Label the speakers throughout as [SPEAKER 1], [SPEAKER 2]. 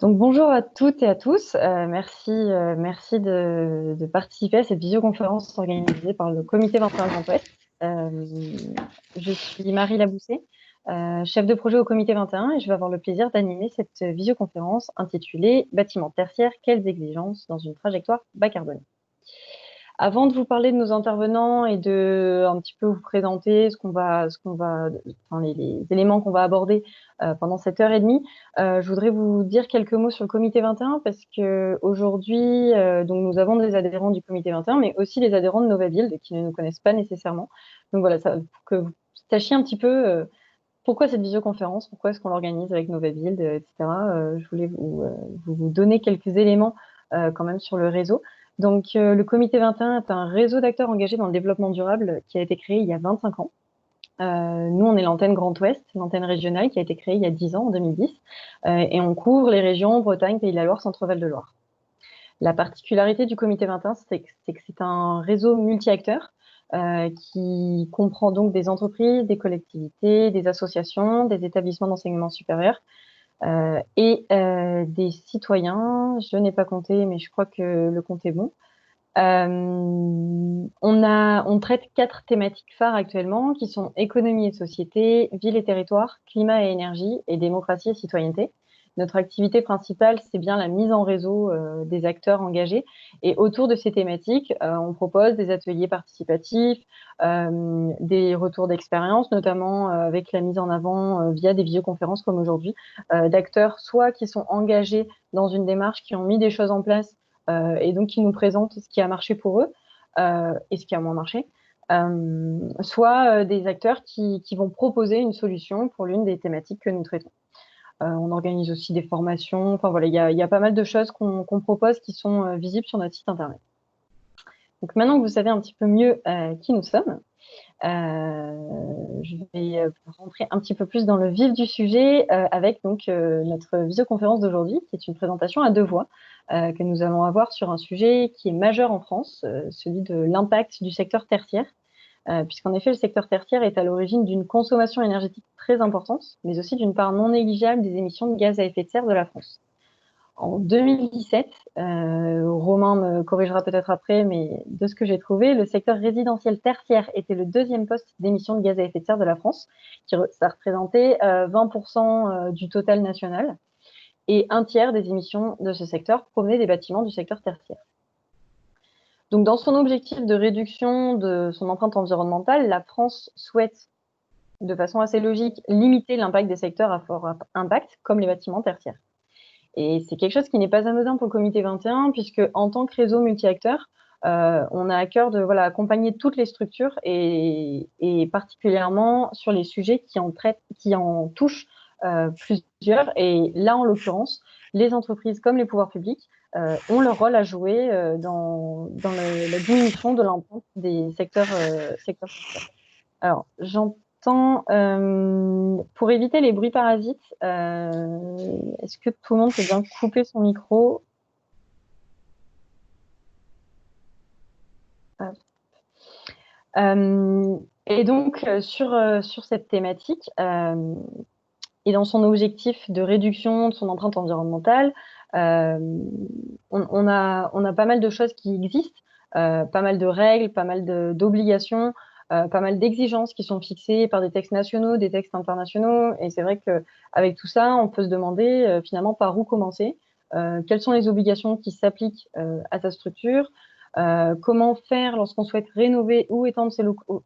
[SPEAKER 1] Donc bonjour à toutes et à tous. Merci de participer à cette visioconférence organisée par le Comité 21 Grand Ouest. Je suis Marie Labousset, chef de projet au Comité 21 et je vais avoir le plaisir d'animer cette visioconférence intitulée Bâtiment tertiaire, quelles exigences dans une trajectoire bas carbone. Avant de vous parler de nos intervenants et de un petit peu vous présenter les éléments qu'on va aborder pendant cette heure et demie, je voudrais vous dire quelques mots sur le Comité 21 parce que aujourd'hui, donc nous avons des adhérents du Comité 21, mais aussi des adhérents de Nova Build qui ne nous connaissent pas nécessairement. Donc voilà, ça, pour que vous sachiez un petit peu pourquoi cette visioconférence, pourquoi est-ce qu'on l'organise avec Nova Build, etc. Je voulais vous donner quelques éléments quand même sur le réseau. Donc, le Comité 21 est un réseau d'acteurs engagés dans le développement durable qui a été créé il y a 25 ans. Nous, on est l'antenne Grand Ouest, l'antenne régionale qui a été créée il y a 10 ans, en 2010, et on couvre les régions Bretagne, Pays de la Loire, Centre-Val de Loire. La particularité du Comité 21, c'est que c'est un réseau multi-acteurs qui comprend donc des entreprises, des collectivités, des associations, des établissements d'enseignement supérieur et des citoyens. Je n'ai pas compté, mais je crois que le compte est bon. On traite 4 thématiques phares actuellement qui sont économie et société, ville et territoire, climat et énergie et démocratie et citoyenneté. Notre activité principale, c'est bien la mise en réseau des acteurs engagés. Et autour de ces thématiques, on propose des ateliers participatifs, des retours d'expérience, notamment avec la mise en avant via des visioconférences comme aujourd'hui, d'acteurs soit qui sont engagés dans une démarche, qui ont mis des choses en place et donc qui nous présentent ce qui a marché pour eux et ce qui a moins marché, soit des acteurs qui vont proposer une solution pour l'une des thématiques que nous traitons. On organise aussi des formations. Enfin voilà, il y a pas mal de choses qu'on propose qui sont visibles sur notre site internet. Donc maintenant que vous savez un petit peu mieux qui nous sommes, je vais rentrer un petit peu plus dans le vif du sujet avec donc notre visioconférence d'aujourd'hui, qui est une présentation à deux voix que nous allons avoir sur un sujet qui est majeur en France, celui de l'impact du secteur tertiaire, puisqu'en effet, le secteur tertiaire est à l'origine d'une consommation énergétique très importante, mais aussi d'une part non négligeable des émissions de gaz à effet de serre de la France. En 2017, Romain me corrigera peut-être après, mais de ce que j'ai trouvé, le secteur résidentiel tertiaire était le deuxième poste d'émissions de gaz à effet de serre de la France, ça représentait 20% du total national, et un tiers des émissions de ce secteur provenaient des bâtiments du secteur tertiaire. Donc, dans son objectif de réduction de son empreinte environnementale, la France souhaite, de façon assez logique, limiter l'impact des secteurs à fort impact, comme les bâtiments tertiaires. Et c'est quelque chose qui n'est pas anodin pour le Comité 21, puisque en tant que réseau multi-acteurs, on a à cœur de accompagner toutes les structures et particulièrement sur les sujets qui en touchent plusieurs. Et là, en l'occurrence, les entreprises comme les pouvoirs publics ont leur rôle à jouer dans la diminution de l'empreinte des secteurs. Alors, j'entends, pour éviter les bruits parasites, est-ce que tout le monde peut bien couper son micro? Et donc, sur cette thématique, et dans son objectif de réduction de son empreinte environnementale, on a pas mal de choses qui existent, pas mal de règles, pas mal d'obligations, pas mal d'exigences qui sont fixées par des textes nationaux, des textes internationaux. Et c'est vrai qu'avec tout ça, on peut se demander finalement par où commencer, quelles sont les obligations qui s'appliquent à sa structure, comment faire lorsqu'on souhaite rénover ou étendre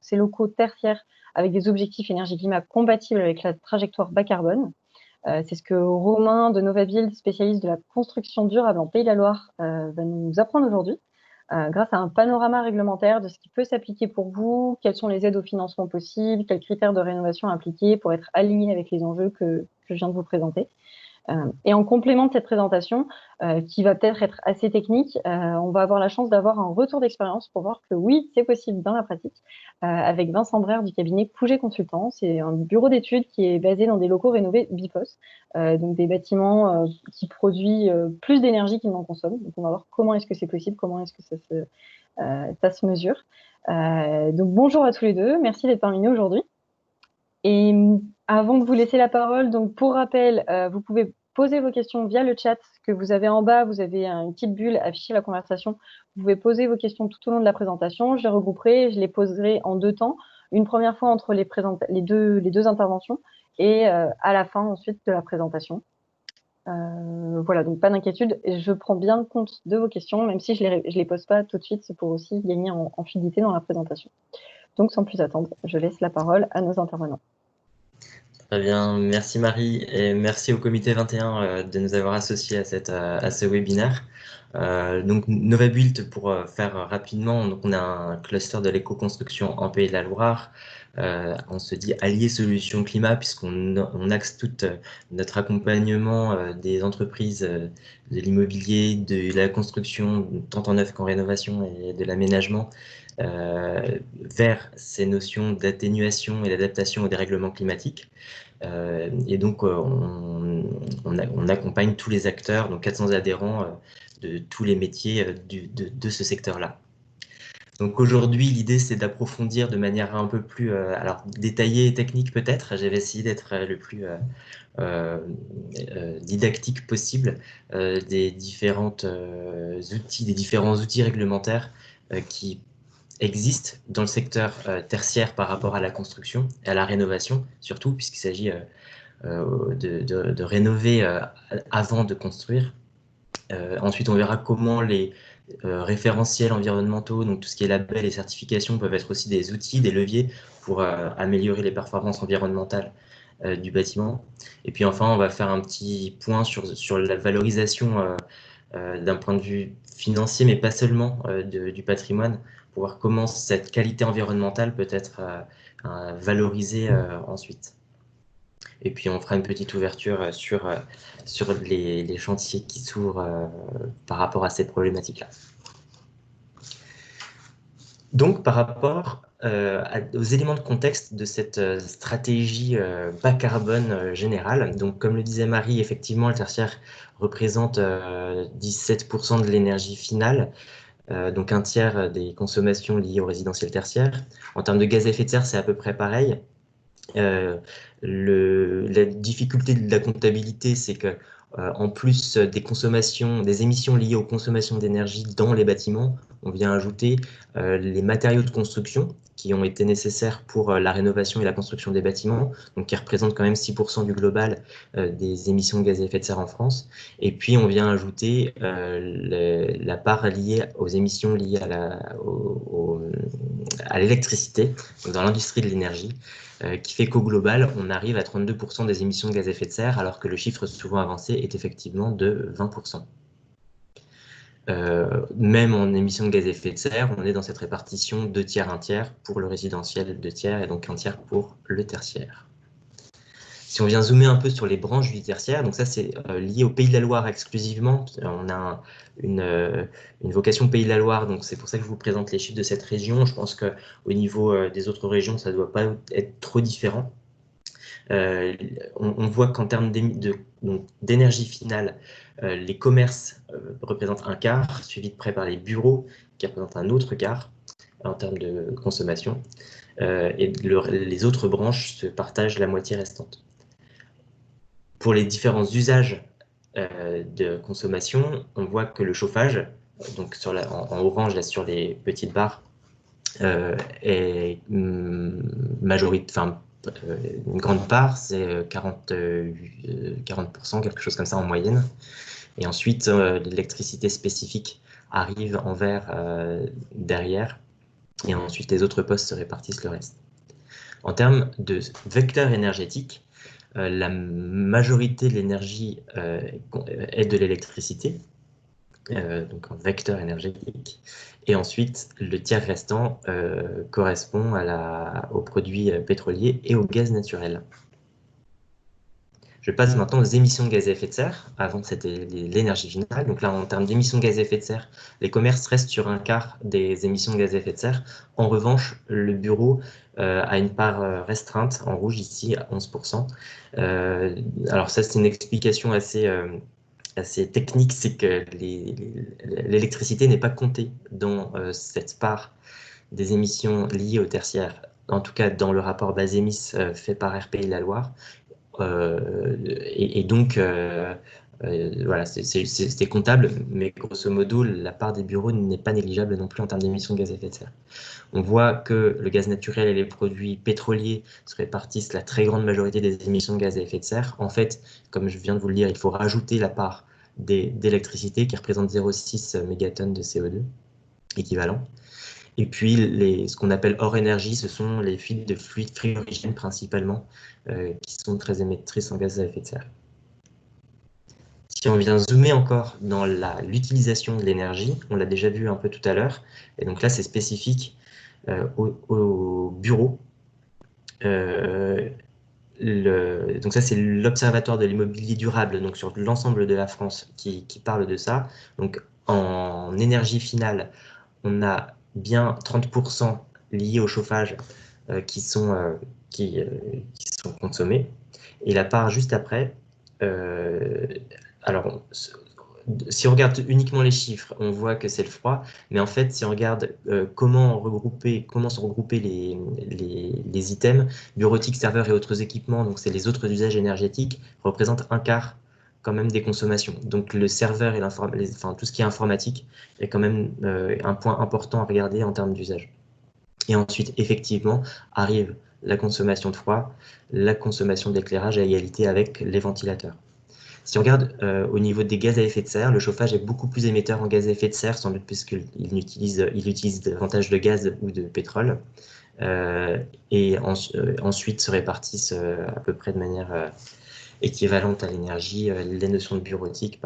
[SPEAKER 1] ses locaux tertiaires avec des objectifs énergie-climat compatibles avec la trajectoire bas carbone. C'est ce que Romain de Novabuild, spécialiste de la construction durable en Pays de la Loire, va nous apprendre aujourd'hui, grâce à un panorama réglementaire de ce qui peut s'appliquer pour vous, quelles sont les aides au financement possibles, quels critères de rénovation appliquer pour être alignés avec les enjeux que je viens de vous présenter. Et en complément de cette présentation, qui va peut-être être assez technique, on va avoir la chance d'avoir un retour d'expérience pour voir que oui, c'est possible dans la pratique, avec Vincent Brère du cabinet Pouget Consultant. C'est un bureau d'études qui est basé dans des locaux rénovés BIPOS, donc des bâtiments qui produisent plus d'énergie qu'ils n'en consomment. Donc on va voir comment est-ce que c'est possible, comment est-ce que ça se mesure. Donc bonjour à tous les deux, merci d'être parmi nous aujourd'hui. Et avant de vous laisser la parole, donc pour rappel, vous pouvez poser vos questions via le chat que vous avez en bas. Vous avez une petite bulle affichée la conversation. Vous pouvez poser vos questions tout au long de la présentation. Je les regrouperai, je les poserai en 2 temps. Une première fois entre les deux interventions et à la fin ensuite de la présentation. Voilà, donc pas d'inquiétude. Je prends bien compte de vos questions, même si je les pose pas tout de suite, c'est pour aussi gagner en fluidité dans la présentation. Donc sans plus attendre, je laisse la parole à nos intervenants.
[SPEAKER 2] Très bien, merci Marie et merci au comité 21 de nous avoir associés à ce webinaire. Donc Novabuild, pour faire rapidement, donc on a un cluster de l'éco-construction en Pays de la Loire. On se dit allié solutions climat puisqu'on axe tout notre accompagnement des entreprises de l'immobilier, de la construction, tant en neuf qu'en rénovation et de l'aménagement vers ces notions d'atténuation et d'adaptation au dérèglement climatique. Et donc, on accompagne tous les acteurs, donc 400 adhérents de tous les métiers de ce secteur-là. Donc aujourd'hui, l'idée, c'est d'approfondir de manière un peu plus alors détaillée et technique peut-être. J'avais essayé d'être le plus didactique possible des différents outils réglementaires qui existent dans le secteur tertiaire par rapport à la construction et à la rénovation, surtout puisqu'il s'agit de rénover avant de construire. Ensuite, on verra comment les référentiels environnementaux, donc tout ce qui est label et certification, peuvent être aussi des outils, des leviers pour améliorer les performances environnementales du bâtiment. Et puis enfin, on va faire un petit point sur la valorisation d'un point de vue financier, mais pas seulement du patrimoine, pour voir comment cette qualité environnementale peut être valorisée ensuite. Et puis on fera une petite ouverture sur les chantiers qui s'ouvrent par rapport à ces problématiques-là. Donc par rapport aux éléments de contexte de cette stratégie bas carbone générale, donc comme le disait Marie, effectivement le tertiaire représente 17% de l'énergie finale, donc un tiers des consommations liées au résidentiel tertiaire. En termes de gaz à effet de serre, c'est à peu près pareil. La difficulté de la comptabilité, c'est que en plus des émissions liées aux consommations d'énergie dans les bâtiments, on vient ajouter les matériaux de construction qui ont été nécessaires pour la rénovation et la construction des bâtiments, donc qui représentent quand même 6% du global des émissions de gaz à effet de serre en France. Et puis on vient ajouter la part liée aux émissions liées à l'électricité, dans l'industrie de l'énergie, qui fait qu'au global, on arrive à 32% des émissions de gaz à effet de serre, alors que le chiffre souvent avancé est effectivement de 20%. Même en émissions de gaz à effet de serre, on est dans cette répartition 2 tiers, 1 tiers pour le résidentiel, 2 tiers, et donc 1 tiers pour le tertiaire. Si on vient zoomer un peu sur les branches du tertiaire, donc ça c'est lié au Pays de la Loire exclusivement. On a une vocation Pays de la Loire, donc c'est pour ça que je vous présente les chiffres de cette région. Je pense qu'au niveau des autres régions, ça ne doit pas être trop différent. On voit qu'en termes d'énergie finale, les commerces représentent un quart, suivi de près par les bureaux qui représentent un autre quart en termes de consommation. Et les autres branches se partagent la moitié restante. Pour les différents usages de consommation, on voit que le chauffage, donc en orange là, sur les petites barres, est une grande part, c'est 40%, quelque chose comme ça en moyenne. Et ensuite, l'électricité spécifique arrive en vert derrière, et ensuite les autres postes se répartissent le reste. En termes de vecteur énergétique, la majorité de l'énergie est de l'électricité, donc un vecteur énergétique. Et ensuite, le tiers restant correspond aux produits pétroliers et au gaz naturel. Je passe maintenant aux émissions de gaz à effet de serre. Avant, c'était l'énergie finale. Donc là, en termes d'émissions de gaz à effet de serre, les commerces restent sur un quart des émissions de gaz à effet de serre. En revanche, le bureau a une part restreinte, en rouge ici, à 11%. Alors ça, c'est une explication assez technique, c'est que l'électricité n'est pas comptée dans cette part des émissions liées au tertiaire, en tout cas dans le rapport Basemis fait par RPI La Loire. et donc, voilà, c'est comptable, mais grosso modo, la part des bureaux n'est pas négligeable non plus en termes d'émissions de gaz à effet de serre. On voit que le gaz naturel et les produits pétroliers se répartissent la très grande majorité des émissions de gaz à effet de serre. En fait, comme je viens de vous le dire, il faut rajouter la part d'électricité qui représente 0,6 mégatonnes de CO2 équivalent. Et puis, ce qu'on appelle hors énergie, ce sont les fils de fluide frigorigène principalement, qui sont très émettrices en gaz à effet de serre. Si on vient zoomer encore dans l'utilisation de l'énergie, on l'a déjà vu un peu tout à l'heure, et donc là, c'est spécifique au bureau. Donc ça, c'est l'Observatoire de l'immobilier durable, donc sur l'ensemble de la France, qui parle de ça. Donc en énergie finale, on a bien 30% liés au chauffage qui sont consommés. Et la part juste après, alors si on regarde uniquement les chiffres, on voit que c'est le froid, mais en fait, si on regarde comment sont regroupés les items, bureautique, serveur et autres équipements, donc c'est les autres usages énergétiques, représentent un quart quand même des consommations. Donc le serveur et enfin, tout ce qui est informatique est quand même un point important à regarder en termes d'usage. Et ensuite, effectivement, arrive la consommation de froid, la consommation d'éclairage à égalité avec les ventilateurs. Si on regarde au niveau des gaz à effet de serre, le chauffage est beaucoup plus émetteur en gaz à effet de serre, sans doute puisqu'il utilise davantage de gaz ou de pétrole. Ensuite se répartissent à peu près de manière équivalente à l'énergie les notions de bureautique,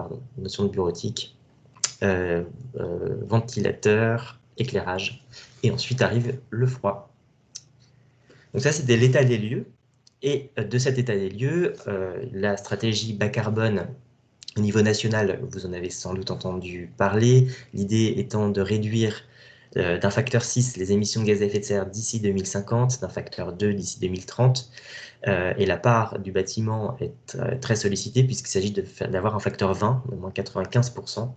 [SPEAKER 2] ventilateur, éclairage, et ensuite arrive le froid. Donc ça, c'était l'état des lieux. Et de cet état des lieux, la stratégie bas carbone au niveau national, vous en avez sans doute entendu parler, l'idée étant de réduire d'un facteur 6 les émissions de gaz à effet de serre d'ici 2050, d'un facteur 2 d'ici 2030. Et la part du bâtiment est très sollicitée puisqu'il s'agit d'avoir un facteur 20, au moins 95%,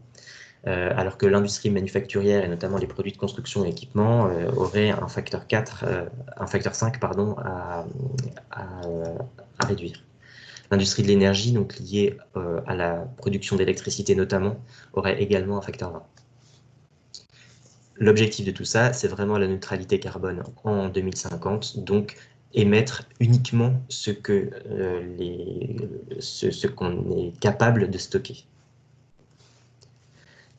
[SPEAKER 2] alors que l'industrie manufacturière et notamment les produits de construction et équipements auraient un facteur 5 pardon, à réduire. L'industrie de l'énergie, donc liée à la production d'électricité notamment, aurait également un facteur 20. L'objectif de tout ça, c'est vraiment la neutralité carbone en 2050, donc émettre uniquement ce qu'on est capable de stocker.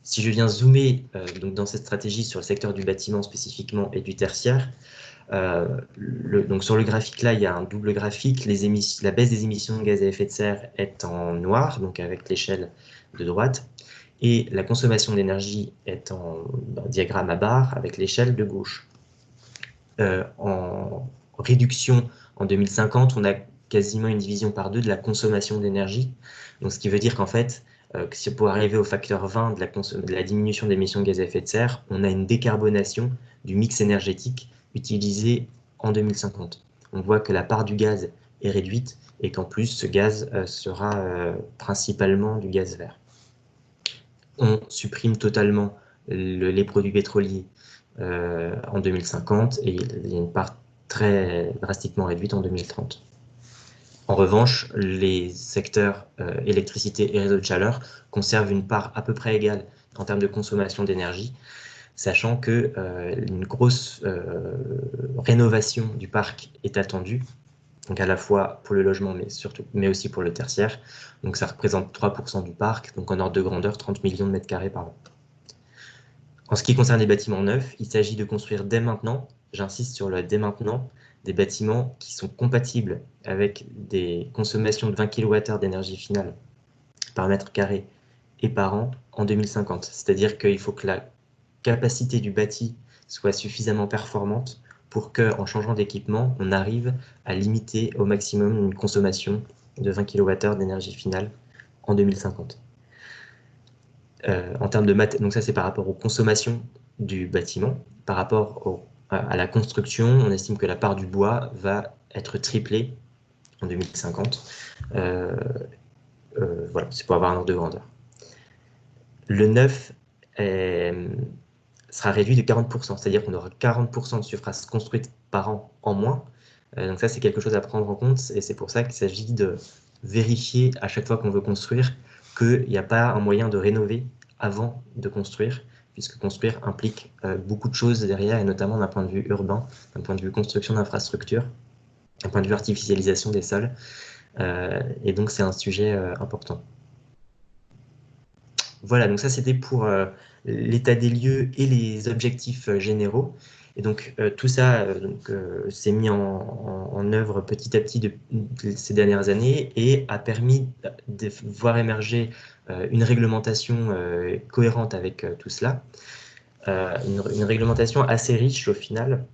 [SPEAKER 2] Si je viens zoomer donc dans cette stratégie sur le secteur du bâtiment spécifiquement et du tertiaire, donc sur le graphique là, il y a un double graphique. La baisse des émissions de gaz à effet de serre est en noir, donc avec l'échelle de droite, et la consommation d'énergie est en diagramme à barre avec l'échelle de gauche. En réduction en 2050, on a quasiment une division par 2 de la consommation d'énergie. Donc, ce qui veut dire qu'en fait, si pour arriver au facteur 20 de la diminution d'émissions de gaz à effet de serre, on a une décarbonation du mix énergétique utilisé en 2050. On voit que la part du gaz est réduite et qu'en plus, ce gaz sera principalement du gaz vert. On supprime totalement les produits pétroliers en 2050 et il y a une part très drastiquement réduite en 2030. En revanche, les secteurs électricité et réseau de chaleur conservent une part à peu près égale en termes de consommation d'énergie, sachant que une grosse rénovation du parc est attendue, donc à la fois pour le logement, mais aussi pour le tertiaire. Donc ça représente 3% du parc, donc en ordre de grandeur, 30 millions de mètres carrés par an. En ce qui concerne les bâtiments neufs, il s'agit de construire dès maintenant, j'insiste sur le dès maintenant, des bâtiments qui sont compatibles avec des consommations de 20 kWh d'énergie finale par mètre carré et par an en 2050. C'est-à-dire qu'il faut que la capacité du bâti soit suffisamment performante pour qu'en changeant d'équipement, on arrive à limiter au maximum une consommation de 20 kWh d'énergie finale en 2050. En termes de donc ça c'est par rapport aux consommations du bâtiment. Par rapport à la construction, on estime que la part du bois va être triplée en 2050. Voilà, c'est pour avoir un ordre de grandeur. Le neuf sera réduit de 40%, c'est-à-dire qu'on aura 40% de surface construite par an en moins, Donc ça, c'est quelque chose à prendre en compte, et c'est pour ça qu'il s'agit de vérifier à chaque fois qu'on veut construire qu'il n'y a pas un moyen de rénover avant de construire, puisque construire implique beaucoup de choses derrière, et notamment d'un point de vue urbain, d'un point de vue construction d'infrastructures, d'un point de vue artificialisation des sols, et donc c'est un sujet important. Voilà, donc ça c'était pour l'état des lieux et les objectifs généraux. Et donc tout ça s'est mis en œuvre petit à petit ces dernières années et a permis de voir émerger une réglementation cohérente avec tout cela. Une réglementation assez riche au final.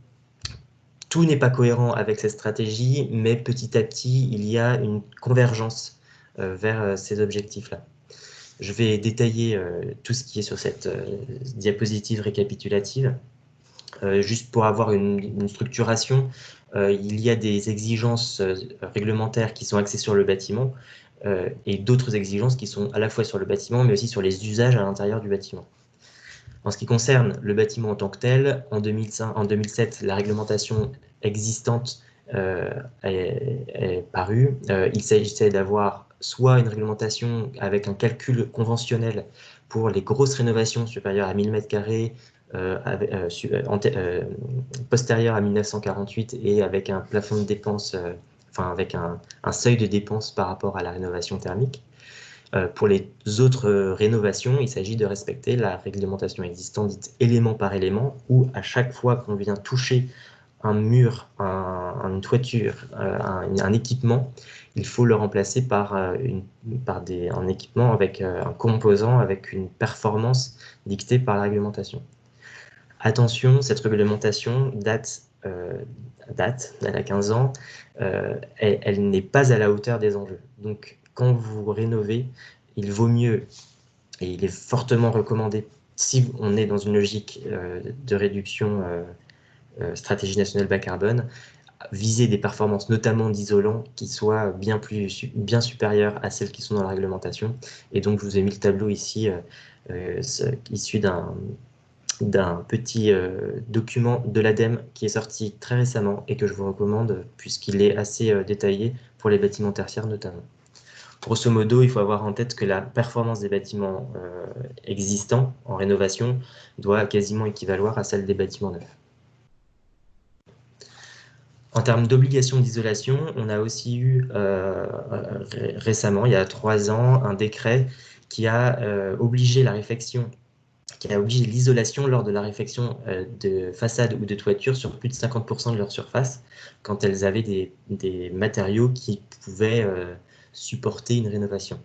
[SPEAKER 2] Tout n'est pas cohérent avec cette stratégie, mais petit à petit, il y a une convergence vers ces objectifs-là. Je vais détailler tout ce qui est sur cette diapositive récapitulative. Juste pour avoir une structuration, il y a des exigences réglementaires qui sont axées sur le bâtiment et d'autres exigences qui sont à la fois sur le bâtiment, mais aussi sur les usages à l'intérieur du bâtiment. En ce qui concerne le bâtiment en tant que tel, en 2007, la réglementation existante est parue. Il s'agissait d'avoir soit une réglementation avec un calcul conventionnel pour les grosses rénovations supérieures à 1000 m², postérieures à 1948 et avec un plafond de dépenses, enfin avec un seuil de dépenses par rapport à la rénovation thermique. Pour les autres rénovations, il s'agit de respecter la réglementation existante dite élément par élément, où à chaque fois qu'on vient toucher un mur, une toiture, un équipement, il faut le remplacer par un équipement avec un composant avec une performance dictée par la réglementation. Attention, cette réglementation date, elle a 15 ans, elle n'est pas à la hauteur des enjeux. Donc, quand vous rénovez, il vaut mieux, et il est fortement recommandé, si on est dans une logique de réduction stratégie nationale bas carbone, viser des performances, notamment d'isolants, qui soient bien supérieures à celles qui sont dans la réglementation. Et donc, je vous ai mis le tableau ici, issu d'un petit document de l'ADEME qui est sorti très récemment et que je vous recommande puisqu'il est assez détaillé pour les bâtiments tertiaires notamment. Grosso modo, il faut avoir en tête que la performance des bâtiments existants en rénovation doit quasiment équivaloir à celle des bâtiments neufs. En termes d'obligation d'isolation, on a aussi eu récemment, il y a 3 ans, un décret qui a obligé la réfection, qui a obligé l'isolation lors de la réfection de façade ou de toiture sur plus de 50% de leur surface, quand elles avaient des matériaux qui pouvaient supporter une rénovation.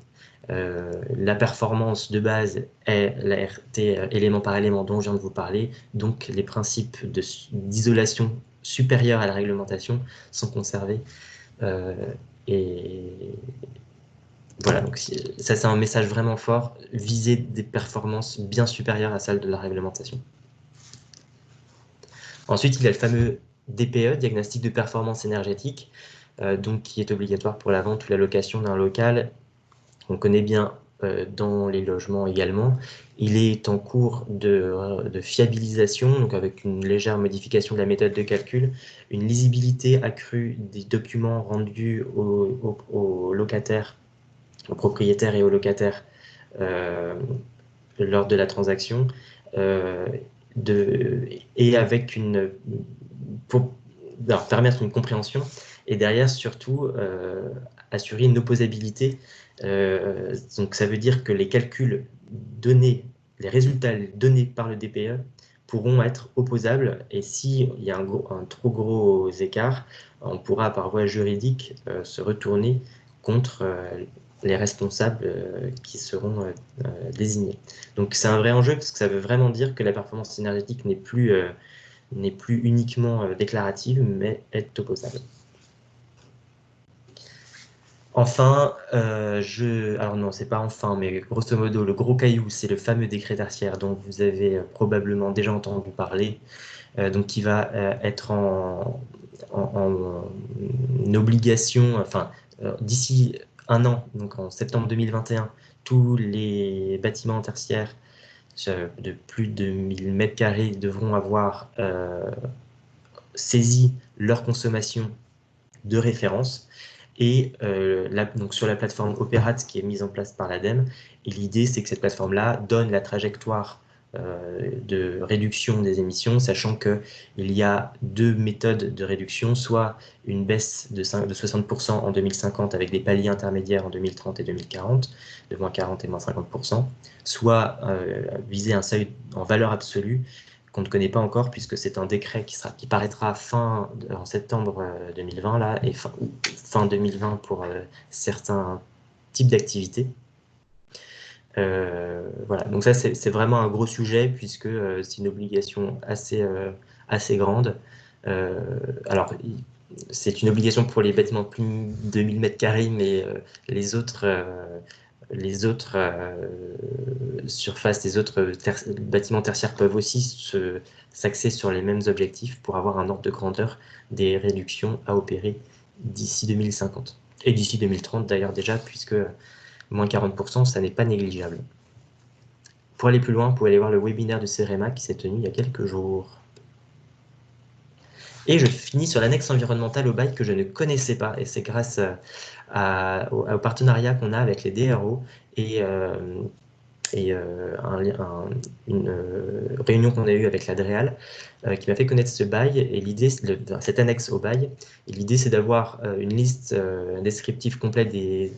[SPEAKER 2] La performance de base est la RT élément par élément dont je viens de vous parler, donc les principes d'isolation supérieurs à la réglementation sont conservés. Et voilà, donc ça c'est un message vraiment fort, viser des performances bien supérieures à celles de la réglementation. Ensuite, il y a le fameux DPE, diagnostic de performance énergétique, donc qui est obligatoire pour la vente ou la location d'un local. On connaît bien dans les logements également. Il est en cours de fiabilisation, donc avec une légère modification de la méthode de calcul, une lisibilité accrue des documents rendus aux locataires, aux propriétaires et aux locataires lors de la transaction, et avec pour leur permettre une compréhension, et derrière surtout assurer une opposabilité. Donc ça veut dire que les calculs donnés, les résultats donnés par le DPE pourront être opposables, et s'il y a un trop gros écart, on pourra par voie juridique se retourner contre les responsables qui seront désignés. Donc c'est un vrai enjeu parce que ça veut vraiment dire que la performance énergétique n'est plus uniquement déclarative, mais est opposable. Enfin, alors non, c'est pas enfin, mais grosso modo, le gros caillou, c'est le fameux décret tertiaire dont vous avez probablement déjà entendu parler, donc qui va être en obligation, enfin, d'ici 1 an, donc en septembre 2021, tous les bâtiments tertiaires de plus de 1000 m² devront avoir saisi leur consommation de référence. Et donc sur la plateforme Operat qui est mise en place par l'ADEME, et l'idée c'est que cette plateforme-là donne la trajectoire de réduction des émissions, sachant qu'il y a deux méthodes de réduction, soit une baisse de 60% en 2050 avec des paliers intermédiaires en 2030 et 2040, de moins 40 et moins 50%, soit viser un seuil en valeur absolue qu'on ne connaît pas encore puisque c'est un décret qui paraîtra en septembre 2020 là, et fin 2020 pour certains types d'activités. Voilà, donc ça c'est vraiment un gros sujet puisque c'est une obligation assez grande. Alors, c'est une obligation pour les bâtiments de plus de 1000 m², mais les autres surfaces, les autres bâtiments tertiaires peuvent aussi s'axer sur les mêmes objectifs pour avoir un ordre de grandeur des réductions à opérer d'ici 2050. Et d'ici 2030 d'ailleurs déjà, puisque moins 40%, ça n'est pas négligeable. Pour aller plus loin, vous pouvez aller voir le webinaire du CEREMA qui s'est tenu il y a quelques jours. Et je finis sur l'annexe environnementale au bail que je ne connaissais pas, et c'est grâce au partenariat qu'on a avec les DRO et une réunion qu'on a eue avec l'ADREAL qui m'a fait connaître ce bail et l'idée, cette annexe au bail. Et l'idée, c'est d'avoir une liste descriptive complète des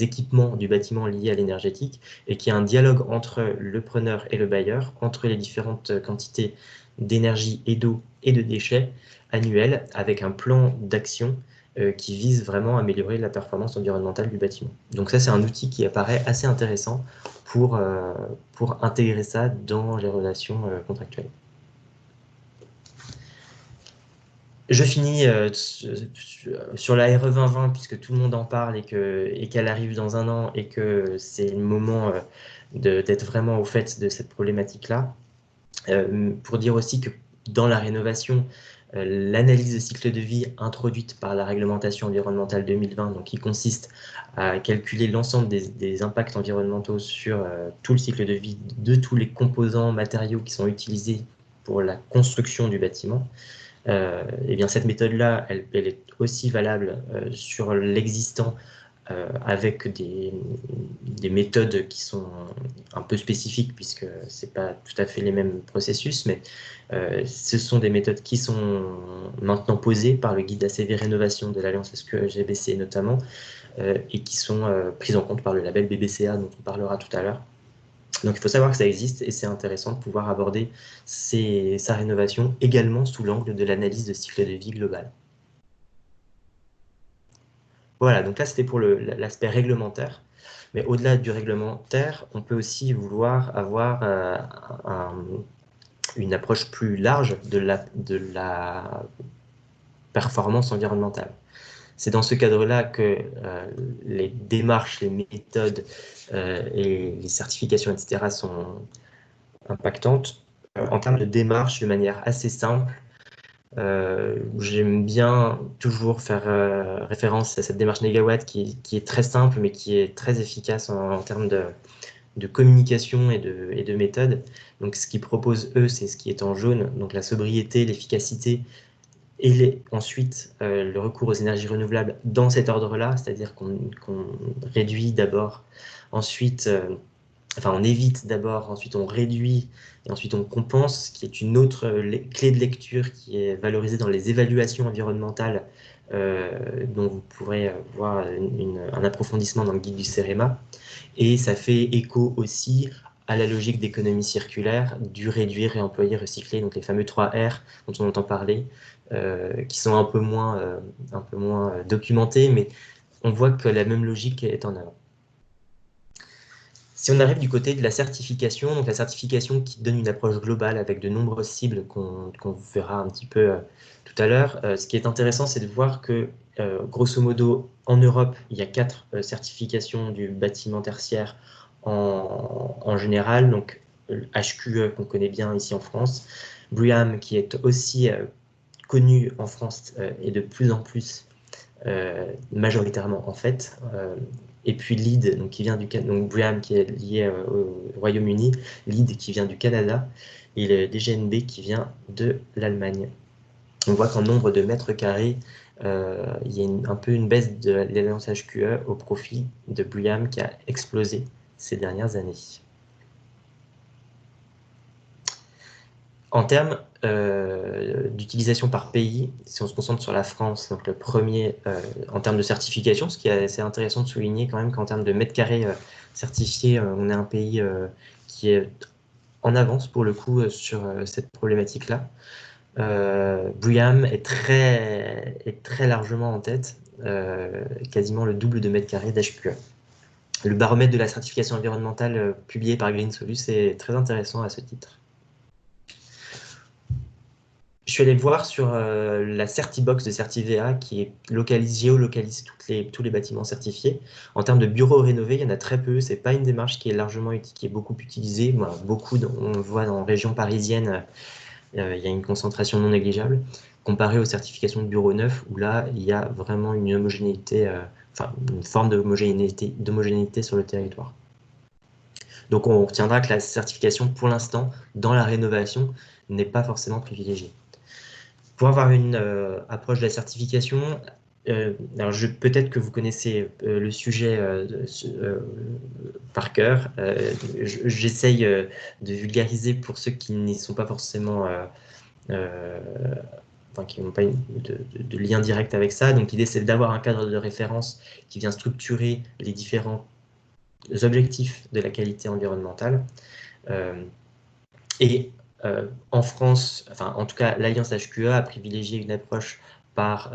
[SPEAKER 2] équipements du bâtiment liés à l'énergétique et qu'il y ait un dialogue entre le preneur et le bailleur, entre les différentes quantités d'énergie et d'eau et de déchets annuels avec un plan d'action qui vise vraiment à améliorer la performance environnementale du bâtiment. Donc ça, c'est un outil qui apparaît assez intéressant pour intégrer ça dans les relations contractuelles. Je finis sur la RE 2020 puisque tout le monde en parle et qu'elle arrive dans un an et que c'est le moment d'être vraiment au fait de cette problématique-là. Pour dire aussi que dans la rénovation, l'analyse de cycle de vie introduite par la réglementation environnementale 2020, donc qui consiste à calculer l'ensemble des impacts environnementaux sur tout le cycle de vie de tous les composants matériaux qui sont utilisés pour la construction du bâtiment, et bien cette méthode-là, elle est aussi valable sur l'existant avec des méthodes qui sont un peu spécifiques puisque ce n'est pas tout à fait les mêmes processus, mais ce sont des méthodes qui sont maintenant posées par le guide ACV Rénovation de l'Alliance SQE-GBC notamment et qui sont prises en compte par le label BBCA dont on parlera tout à l'heure. Donc il faut savoir que ça existe et c'est intéressant de pouvoir aborder sa rénovation également sous l'angle de l'analyse de cycle de vie global. Voilà, donc là c'était pour l'aspect réglementaire. Mais au-delà du réglementaire, on peut aussi vouloir avoir une approche plus large de la performance environnementale. C'est dans ce cadre-là que les démarches, les méthodes et les certifications, etc. sont impactantes. En termes de démarche, de manière assez simple, j'aime bien toujours faire référence à cette démarche Négawatt qui est très simple mais qui est très efficace en termes de communication et de méthode. Donc ce qu'ils proposent eux, c'est ce qui est en jaune, donc la sobriété, l'efficacité et ensuite le recours aux énergies renouvelables dans cet ordre-là, c'est-à-dire qu'on réduit d'abord, ensuite on évite d'abord, ensuite on réduit et ensuite on compense, qui est une autre clé de lecture qui est valorisée dans les évaluations environnementales dont vous pourrez voir un approfondissement dans le guide du CEREMA. Et ça fait écho aussi à la logique d'économie circulaire, du réduire, réemployer, recycler, donc les fameux 3 R dont on entend parler, qui sont un peu moins documentés, mais on voit que la même logique est en œuvre. Si on arrive du côté de la certification, donc la certification qui donne une approche globale avec de nombreuses cibles qu'on verra un petit peu tout à l'heure, ce qui est intéressant, c'est de voir que, grosso modo, en Europe, il y a 4 certifications du bâtiment tertiaire en général, donc HQE qu'on connaît bien ici en France, BREEAM qui est aussi connu en France et de plus en plus majoritairement en fait, et puis LEED, donc BREEAM qui est lié au Royaume-Uni, LEED qui vient du Canada, et le DGNB qui vient de l'Allemagne. On voit qu'en nombre de mètres carrés, il y a un peu une baisse de l'alliance HQE au profit de BREEAM qui a explosé ces dernières années. En termes d'utilisation par pays, si on se concentre sur la France, donc le premier en termes de certification, ce qui est assez intéressant de souligner quand même qu'en termes de mètres carrés certifiés, on est un pays qui est en avance pour le coup sur cette problématique-là. BREEAM est très largement en tête, quasiment le double de mètres carrés d'HQE. Le baromètre de la certification environnementale publié par Green Solus est très intéressant à ce titre. Je suis allé voir sur la Certibox de Certivea qui géolocalise tous les bâtiments certifiés. En termes de bureaux rénovés, il y en a très peu. C'est pas une démarche qui est beaucoup utilisée. Bon, on le voit dans la région parisienne, il y a une concentration non négligeable, comparé aux certifications de bureaux neufs où là, il y a vraiment une homogénéité, une forme d'homogénéité sur le territoire. Donc on retiendra que la certification, pour l'instant, dans la rénovation, n'est pas forcément privilégiée. Pour avoir une approche de la certification, alors peut-être que vous connaissez le sujet par cœur. J'essaye de vulgariser pour ceux qui n'y sont pas forcément, qui n'ont pas de lien direct avec ça. Donc l'idée, c'est d'avoir un cadre de référence qui vient structurer les différents objectifs de la qualité environnementale. En France, en tout cas, l'Alliance HQE a privilégié une approche par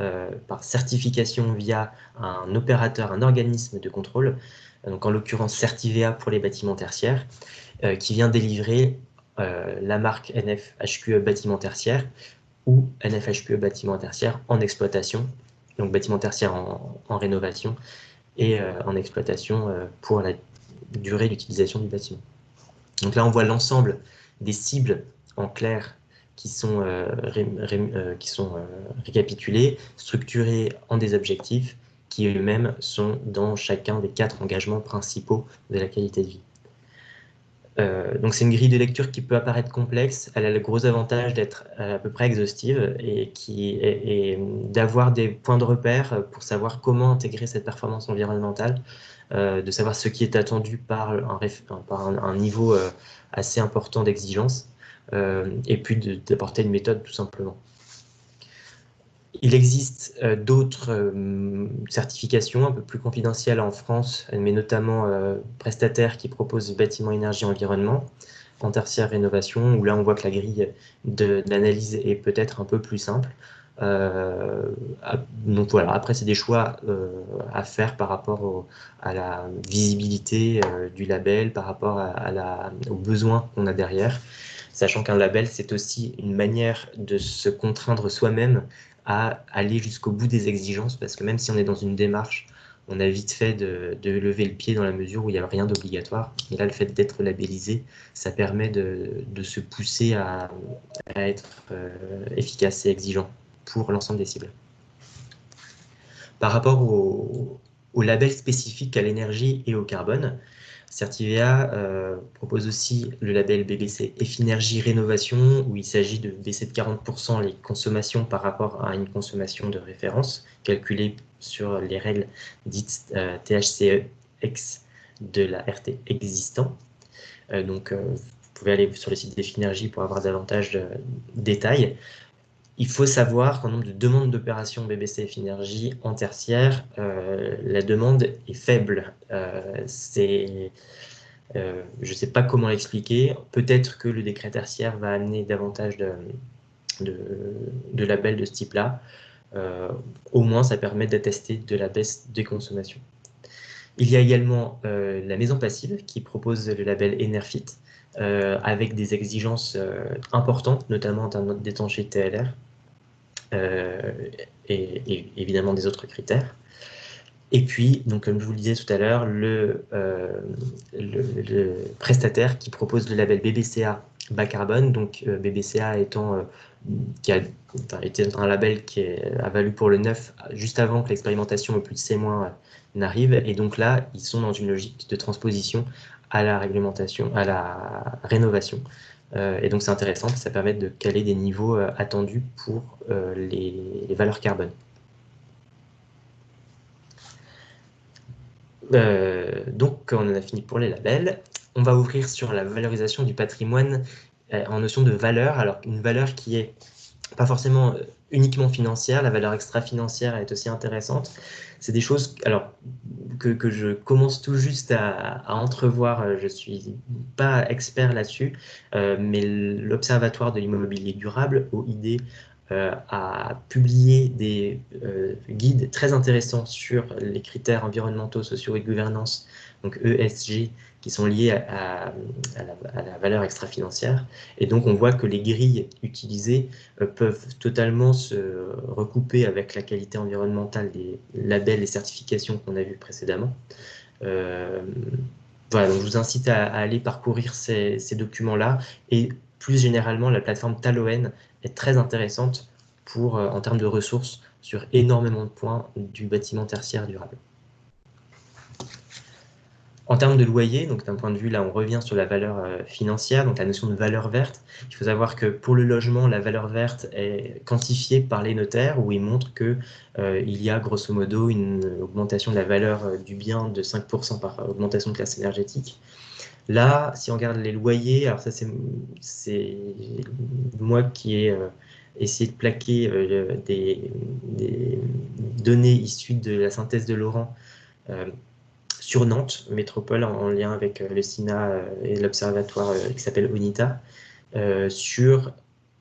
[SPEAKER 2] certification via un opérateur, un organisme de contrôle, donc en l'occurrence Certivea pour les bâtiments tertiaires, qui vient délivrer la marque NFHQE bâtiment tertiaire ou NFHQE bâtiment tertiaire en exploitation, donc bâtiment tertiaire en rénovation et en exploitation pour la durée d'utilisation du bâtiment. Donc là, on voit l'ensemble des cibles en clair qui sont récapitulées, structurées en des objectifs qui eux-mêmes sont dans chacun des 4 engagements principaux de la qualité de vie. Donc c'est une grille de lecture qui peut apparaître complexe. Elle a le gros avantage d'être à peu près exhaustive et d'avoir des points de repère pour savoir comment intégrer cette performance environnementale, de savoir ce qui est attendu par un niveau assez important d'exigence, et puis d'apporter une méthode tout simplement. Il existe d'autres certifications un peu plus confidentielles en France, mais notamment prestataires qui proposent bâtiment, énergie, environnement, en tertiaire rénovation, où là on voit que la grille d'analyse est peut-être un peu plus simple. Donc voilà, après c'est des choix à faire par rapport à la visibilité du label, par rapport aux besoins qu'on a derrière, sachant qu'un label c'est aussi une manière de se contraindre soi-même à aller jusqu'au bout des exigences, parce que même si on est dans une démarche, on a vite fait de lever le pied dans la mesure où il n'y a rien d'obligatoire. Et là, le fait d'être labellisé, ça permet de se pousser à être efficace et exigeant pour l'ensemble des cibles. Par rapport au label spécifique à l'énergie et au carbone, Certivea propose aussi le label BBC Effinergie Rénovation, où il s'agit de baisser de 40% les consommations par rapport à une consommation de référence, calculée sur les règles dites THCE-X de la RT existant. Donc, vous pouvez aller sur le site d'Effinergie pour avoir davantage de détails. Il faut savoir qu'en nombre de demandes d'opération BBC Effinergie en tertiaire, la demande est faible. Je ne sais pas comment l'expliquer. Peut-être que le décret tertiaire va amener davantage de labels de ce type-là. Au moins, ça permet d'attester de la baisse des consommations. Il y a également la maison passive qui propose le label Enerfit avec des exigences importantes, notamment en termes d'étanchéité TLR. Et évidemment des autres critères. Et puis, donc, comme je vous le disais tout à l'heure, le prestataire qui propose le label BBCA bas carbone, donc BBCA qui a été un label qui a valu pour le neuf juste avant que l'expérimentation au plus de 6 mois n'arrive. Et donc là, ils sont dans une logique de transposition à la réglementation, à la rénovation. Et donc c'est intéressant, ça permet de caler des niveaux attendus pour les valeurs carbone. Donc, on en a fini pour les labels. On va ouvrir sur la valorisation du patrimoine en notion de valeur. Alors, une valeur qui est pas forcément uniquement financière, la valeur extra-financière est aussi intéressante. C'est des choses alors, que je commence tout juste à entrevoir. Je ne suis pas expert là-dessus, mais l'Observatoire de l'immobilier durable, OID, a publié des guides très intéressants sur les critères environnementaux, sociaux et de gouvernance, donc ESG, qui sont liés à la valeur extra-financière. Et donc, on voit que les grilles utilisées peuvent totalement se recouper avec la qualité environnementale des labels et certifications qu'on a vues précédemment. Voilà, donc je vous incite à aller parcourir ces documents-là. Et plus généralement, la plateforme Taloen est très intéressante en termes de ressources sur énormément de points du bâtiment tertiaire durable. En termes de loyer, donc d'un point de vue, là, on revient sur la valeur financière, donc la notion de valeur verte. Il faut savoir que pour le logement, la valeur verte est quantifiée par les notaires, où ils montrent qu'il y a grosso modo une augmentation de la valeur du bien de 5% par augmentation de classe énergétique. Là, si on regarde les loyers, alors ça c'est moi qui ai essayé de plaquer des données issues de la synthèse de Laurent sur Nantes métropole en lien avec le SINA et l'observatoire qui s'appelle ONITA, sur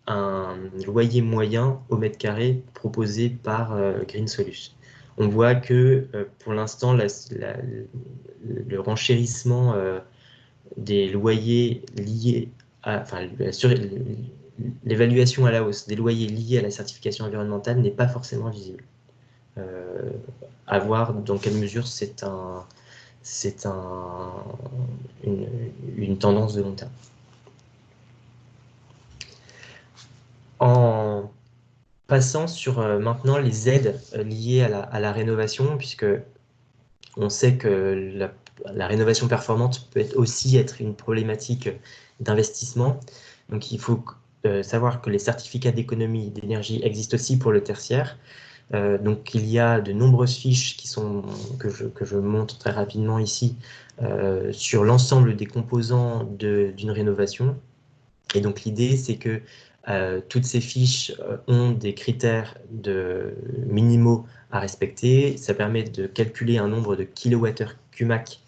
[SPEAKER 2] un loyer moyen au mètre carré proposé par Green Solus. On voit que pour l'instant, le renchérissement des loyers liés à, enfin, l'évaluation à la hausse des loyers liés à la certification environnementale n'est pas forcément visible. À voir dans quelle mesure c'est une tendance de long terme. En passant sur maintenant les aides liées à la rénovation, puisque on sait que la rénovation performante peut aussi être une problématique d'investissement. Donc il faut savoir que les certificats d'économie d'énergie existent aussi pour le tertiaire. Donc il y a de nombreuses fiches que je montre très rapidement ici sur l'ensemble des composants d'une rénovation. Et donc l'idée, c'est que toutes ces fiches ont des critères minimaux à respecter. Ça permet de calculer un nombre de kilowattheures CUMAC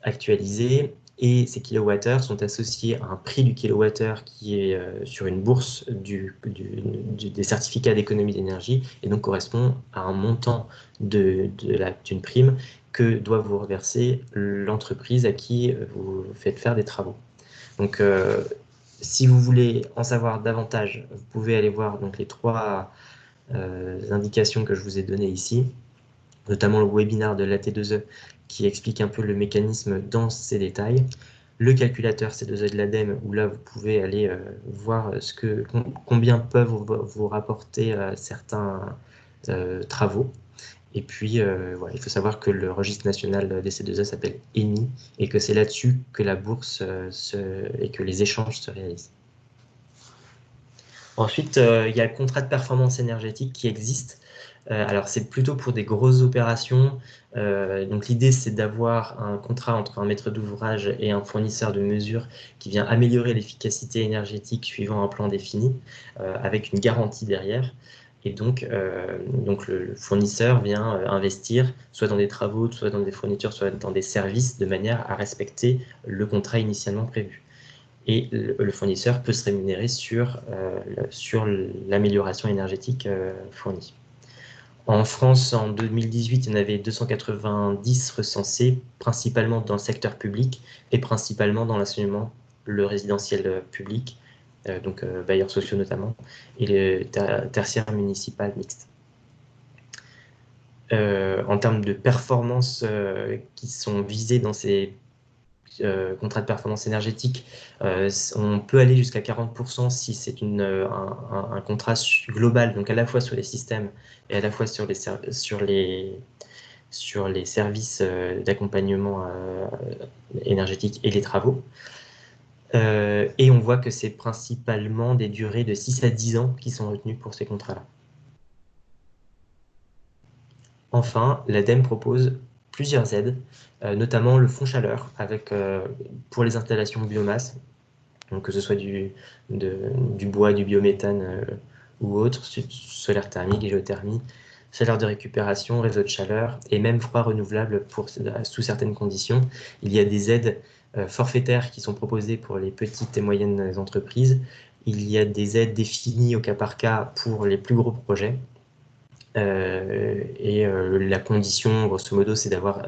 [SPEAKER 2] actualisé. Et ces kilowattheures sont associés à un prix du kilowattheure qui est sur une bourse des certificats d'économie d'énergie et donc correspond à un montant d'une prime que doit vous reverser l'entreprise à qui vous faites faire des travaux. Donc, si vous voulez en savoir davantage, vous pouvez aller voir donc, les 3 indications que je vous ai données ici, notamment le webinaire de l'AT2E qui explique un peu le mécanisme dans ses détails, le calculateur C2E de l'ADEME, où là vous pouvez aller voir combien peuvent vous rapporter certains travaux. Et puis, voilà, il faut savoir que le registre national des C2E s'appelle ENI et que c'est là-dessus que la bourse et que les échanges se réalisent. Ensuite, il y a le contrat de performance énergétique qui existe. Alors, c'est plutôt pour des grosses opérations. Donc, l'idée, c'est d'avoir un contrat entre un maître d'ouvrage et un fournisseur de mesures qui vient améliorer l'efficacité énergétique suivant un plan défini, avec une garantie derrière. Et donc le fournisseur vient investir soit dans des travaux, soit dans des fournitures, soit dans des services, de manière à respecter le contrat initialement prévu. Et le fournisseur peut se rémunérer sur l'amélioration énergétique fournie. En France, en 2018, il y en avait 290 recensés, principalement dans le secteur public et principalement dans l'enseignement, le résidentiel public, donc bailleurs sociaux notamment, et le tertiaire municipal mixte. En termes de performances qui sont visées dans ces contrats de performance énergétique, on peut aller jusqu'à 40% si c'est un contrat global, donc à la fois sur les systèmes et à la fois sur les services d'accompagnement énergétique et les travaux. Et on voit que c'est principalement des durées de 6 à 10 ans qui sont retenues pour ces contrats-là. Enfin, l'ADEME propose plusieurs aides, notamment le fonds chaleur pour les installations biomasse, donc que ce soit du bois, du biométhane ou autre, solaire thermique, géothermie, chaleur de récupération, réseau de chaleur et même froid renouvelable sous certaines conditions. Il y a des aides forfaitaires qui sont proposées pour les petites et moyennes entreprises. Il y a des aides définies au cas par cas pour les plus gros projets. La condition, grosso modo, c'est d'avoir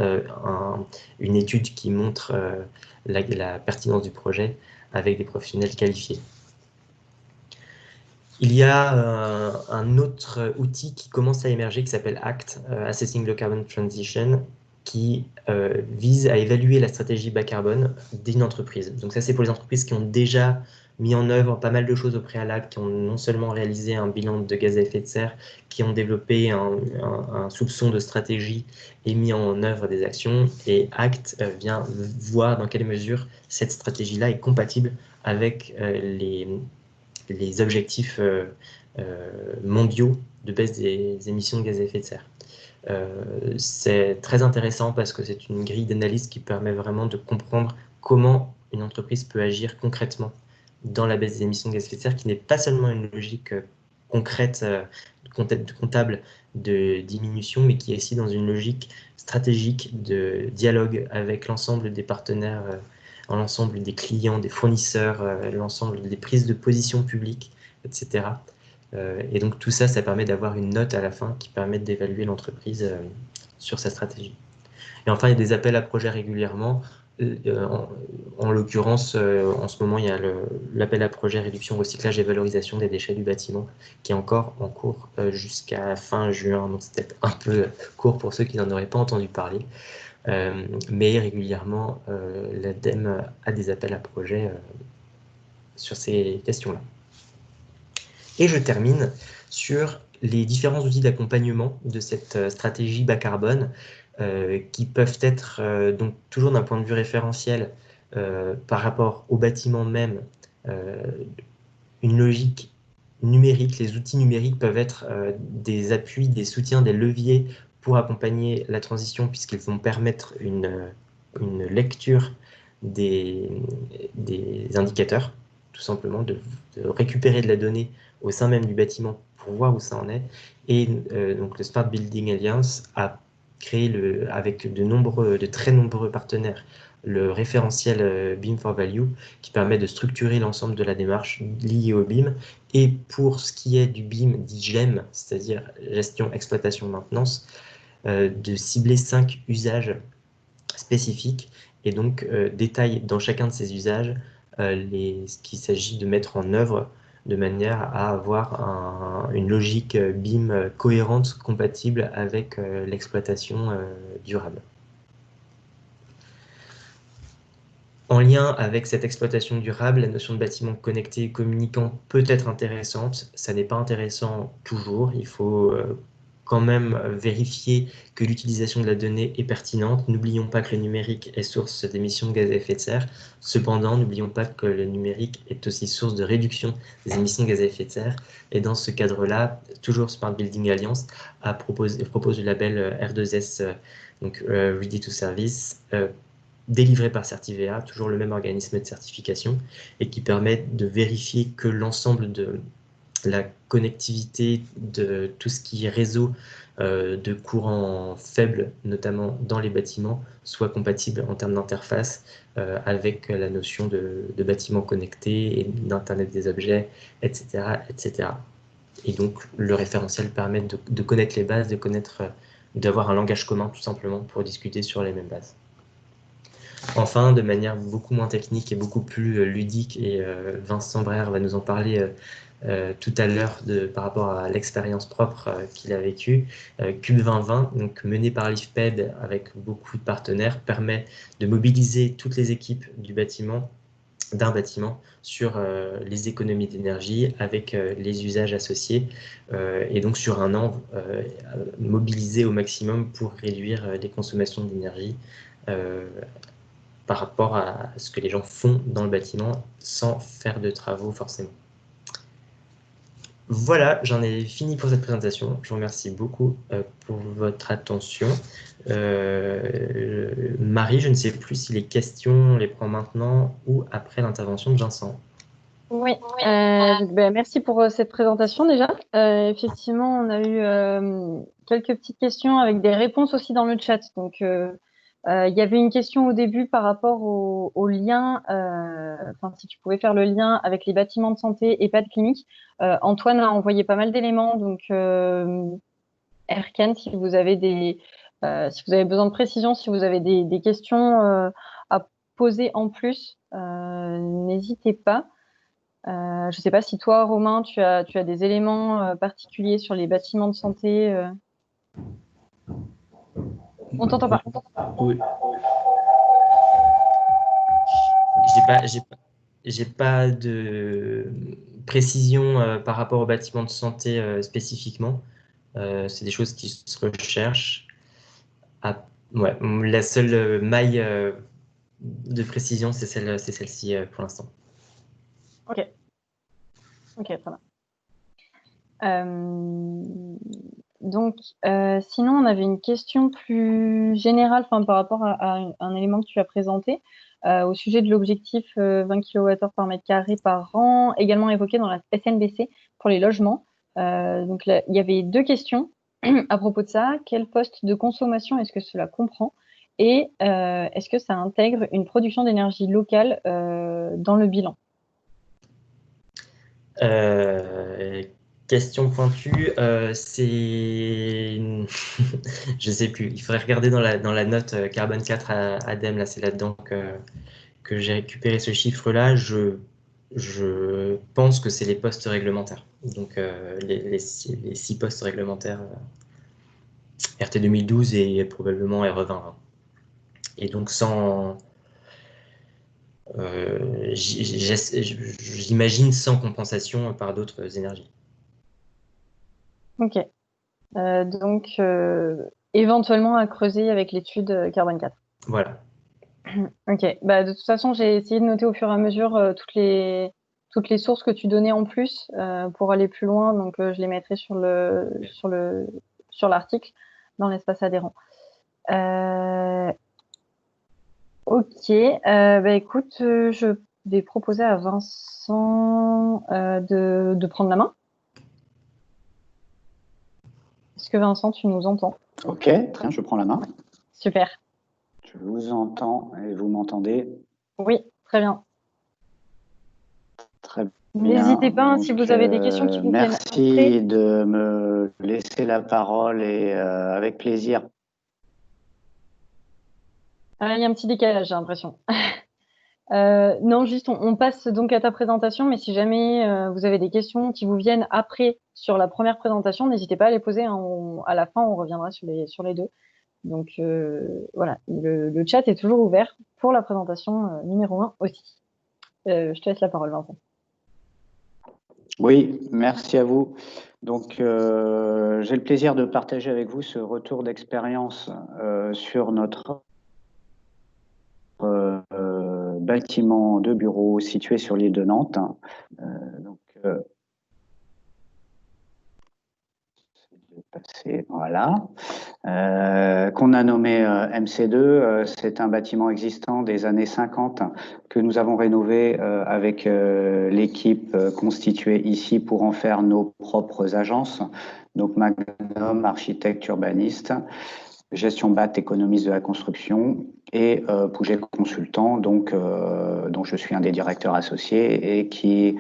[SPEAKER 2] une étude qui montre la pertinence du projet avec des professionnels qualifiés. Il y a un autre outil qui commence à émerger qui s'appelle ACT, Assessing the Carbon Transition, qui vise à évaluer la stratégie bas carbone d'une entreprise. Donc ça, c'est pour les entreprises qui ont déjà mis en œuvre pas mal de choses au préalable, qui ont non seulement réalisé un bilan de gaz à effet de serre, qui ont développé un soupçon de stratégie et mis en œuvre des actions. Et ACT vient voir dans quelle mesure cette stratégie-là est compatible avec les objectifs mondiaux de baisse des émissions de gaz à effet de serre. C'est très intéressant parce que c'est une grille d'analyse qui permet vraiment de comprendre comment une entreprise peut agir concrètement dans la baisse des émissions de gaz à effet de serre, qui n'est pas seulement une logique concrète, comptable de diminution, mais qui est aussi dans une logique stratégique de dialogue avec l'ensemble des partenaires, l'ensemble des clients, des fournisseurs, l'ensemble des prises de position publiques, etc. Et donc tout ça, ça permet d'avoir une note à la fin qui permet d'évaluer l'entreprise sur sa stratégie. Et enfin, il y a des appels à projets régulièrement. En l'occurrence, en ce moment, il y a l'appel à projet réduction, recyclage et valorisation des déchets du bâtiment qui est encore en cours jusqu'à fin juin. Donc c'est peut-être un peu court pour ceux qui n'en auraient pas entendu parler. Mais régulièrement, l'ADEME a des appels à projets sur ces questions-là. Et je termine sur les différents outils d'accompagnement de cette stratégie bas carbone qui peuvent être donc toujours d'un point de vue référentiel par rapport au bâtiment même, une logique numérique. Les outils numériques peuvent être des appuis, des soutiens, des leviers pour accompagner la transition puisqu'ils vont permettre une lecture des indicateurs, tout simplement, de récupérer de la donnée au sein même du bâtiment pour voir où ça en est. Et donc le Smart Building Alliance a créé avec de très nombreux partenaires le référentiel BIM for Value qui permet de structurer l'ensemble de la démarche liée au BIM. Et pour ce qui est du BIM dit GEM, c'est-à-dire gestion, exploitation, maintenance, de cibler 5 usages spécifiques et donc détaille dans chacun de ces usages ce qu'il s'agit de mettre en œuvre de manière à avoir une logique BIM cohérente, compatible avec l'exploitation durable. En lien avec cette exploitation durable, la notion de bâtiment connecté et communicant peut être intéressante. Ça n'est pas intéressant toujours. Il faut quand même vérifier que l'utilisation de la donnée est pertinente. N'oublions pas que le numérique est source d'émissions de gaz à effet de serre. Cependant, n'oublions pas que le numérique est aussi source de réduction des émissions de gaz à effet de serre. Et dans ce cadre-là, toujours Smart Building Alliance propose le label R2S, donc Ready to Service, délivré par Certivea, toujours le même organisme de certification, et qui permet de vérifier que l'ensemble de la connectivité de tout ce qui est réseau de courant faible, notamment dans les bâtiments, soit compatible en termes d'interface avec la notion de bâtiment connecté et d'Internet des objets, etc., etc. Et donc, le référentiel permet de connaître les bases, d'avoir un langage commun, tout simplement, pour discuter sur les mêmes bases. Enfin, de manière beaucoup moins technique et beaucoup plus ludique, et Vincent Brère va nous en parler tout à l'heure par rapport à l'expérience propre qu'il a vécue, Cube 2020, donc mené par l'IFPED avec beaucoup de partenaires, permet de mobiliser toutes les équipes d'un bâtiment sur les économies d'énergie avec les usages associés et donc sur un an mobiliser au maximum pour réduire les consommations d'énergie par rapport à ce que les gens font dans le bâtiment sans faire de travaux forcément. Voilà, j'en ai fini pour cette présentation. Je vous remercie beaucoup pour votre attention. Marie, je ne sais plus si les questions, on les prend maintenant ou après l'intervention de Vincent.
[SPEAKER 1] Oui, merci pour cette présentation déjà. Effectivement, on a eu quelques petites questions avec des réponses aussi dans le chat. Donc, il y avait une question au début par rapport au lien, si tu pouvais faire le lien avec les bâtiments de santé et pas de clinique. Antoine a envoyé pas mal d'éléments. Donc, Erkan, si vous avez besoin de précision, si vous avez des questions à poser en plus, n'hésitez pas. Je ne sais pas si toi, Romain, tu as des éléments particuliers sur les bâtiments de santé. On t'entend pas.
[SPEAKER 2] Oui. J'ai pas de précision par rapport aux bâtiments de santé spécifiquement. C'est des choses qui se recherchent. Ah, ouais, la seule maille de précision, c'est celle-ci pour l'instant.
[SPEAKER 1] Ok. Ok, très bien. Donc, sinon, on avait une question plus générale par rapport à un élément que tu as présenté au sujet de l'objectif 20 kWh par mètre carré par an, également évoqué dans la SNBC pour les logements. Donc, là, il y avait deux questions à propos de ça. Quel poste de consommation est-ce que cela comprend? Et est-ce que ça intègre une production d'énergie locale dans le bilan?
[SPEAKER 2] Question pointue, c'est... je sais plus, il faudrait regarder dans la note carbone 4 à ADEME, là c'est là-dedans que j'ai récupéré ce chiffre-là. Je pense que c'est les postes réglementaires, donc les 6 postes réglementaires RT 2012 et probablement RE20. Et donc j'imagine sans compensation par d'autres énergies.
[SPEAKER 1] Ok. Donc, éventuellement à creuser avec l'étude carbone 4.
[SPEAKER 2] Voilà.
[SPEAKER 1] Ok. De toute façon, j'ai essayé de noter au fur et à mesure toutes les sources que tu donnais en plus pour aller plus loin. Donc, je les mettrai sur l'article dans l'espace adhérent. Ok. Écoute, je vais proposer à Vincent de prendre la main. Est-ce que Vincent, tu nous entends?
[SPEAKER 3] Ok, très bien, je prends la main.
[SPEAKER 1] Super.
[SPEAKER 3] Je vous entends et vous m'entendez?
[SPEAKER 1] Oui, très bien.
[SPEAKER 3] Très bien.
[SPEAKER 1] N'hésitez pas, si vous avez des questions qui vous viennent après.
[SPEAKER 3] Merci de me laisser la parole et avec plaisir.
[SPEAKER 1] Il y a un petit décalage, j'ai l'impression. Non, juste, on passe donc à ta présentation, mais si jamais vous avez des questions qui vous viennent après sur la première présentation, n'hésitez pas à les poser. Hein. À la fin, on reviendra sur les deux. Donc voilà, le chat est toujours ouvert pour la présentation numéro 1 aussi. Je te laisse la parole, Vincent.
[SPEAKER 3] Oui, merci à vous. Donc, j'ai le plaisir de partager avec vous ce retour d'expérience sur notre bâtiment de bureau situé sur l'île de Nantes. Voilà. Qu'on a nommé MC2. C'est un bâtiment existant des années 50 que nous avons rénové avec l'équipe constituée ici pour en faire nos propres agences. Donc Magnum, architecte urbaniste, gestion BAT, économiste de la construction, et Pouget Consultant, dont je suis un des directeurs associés et qui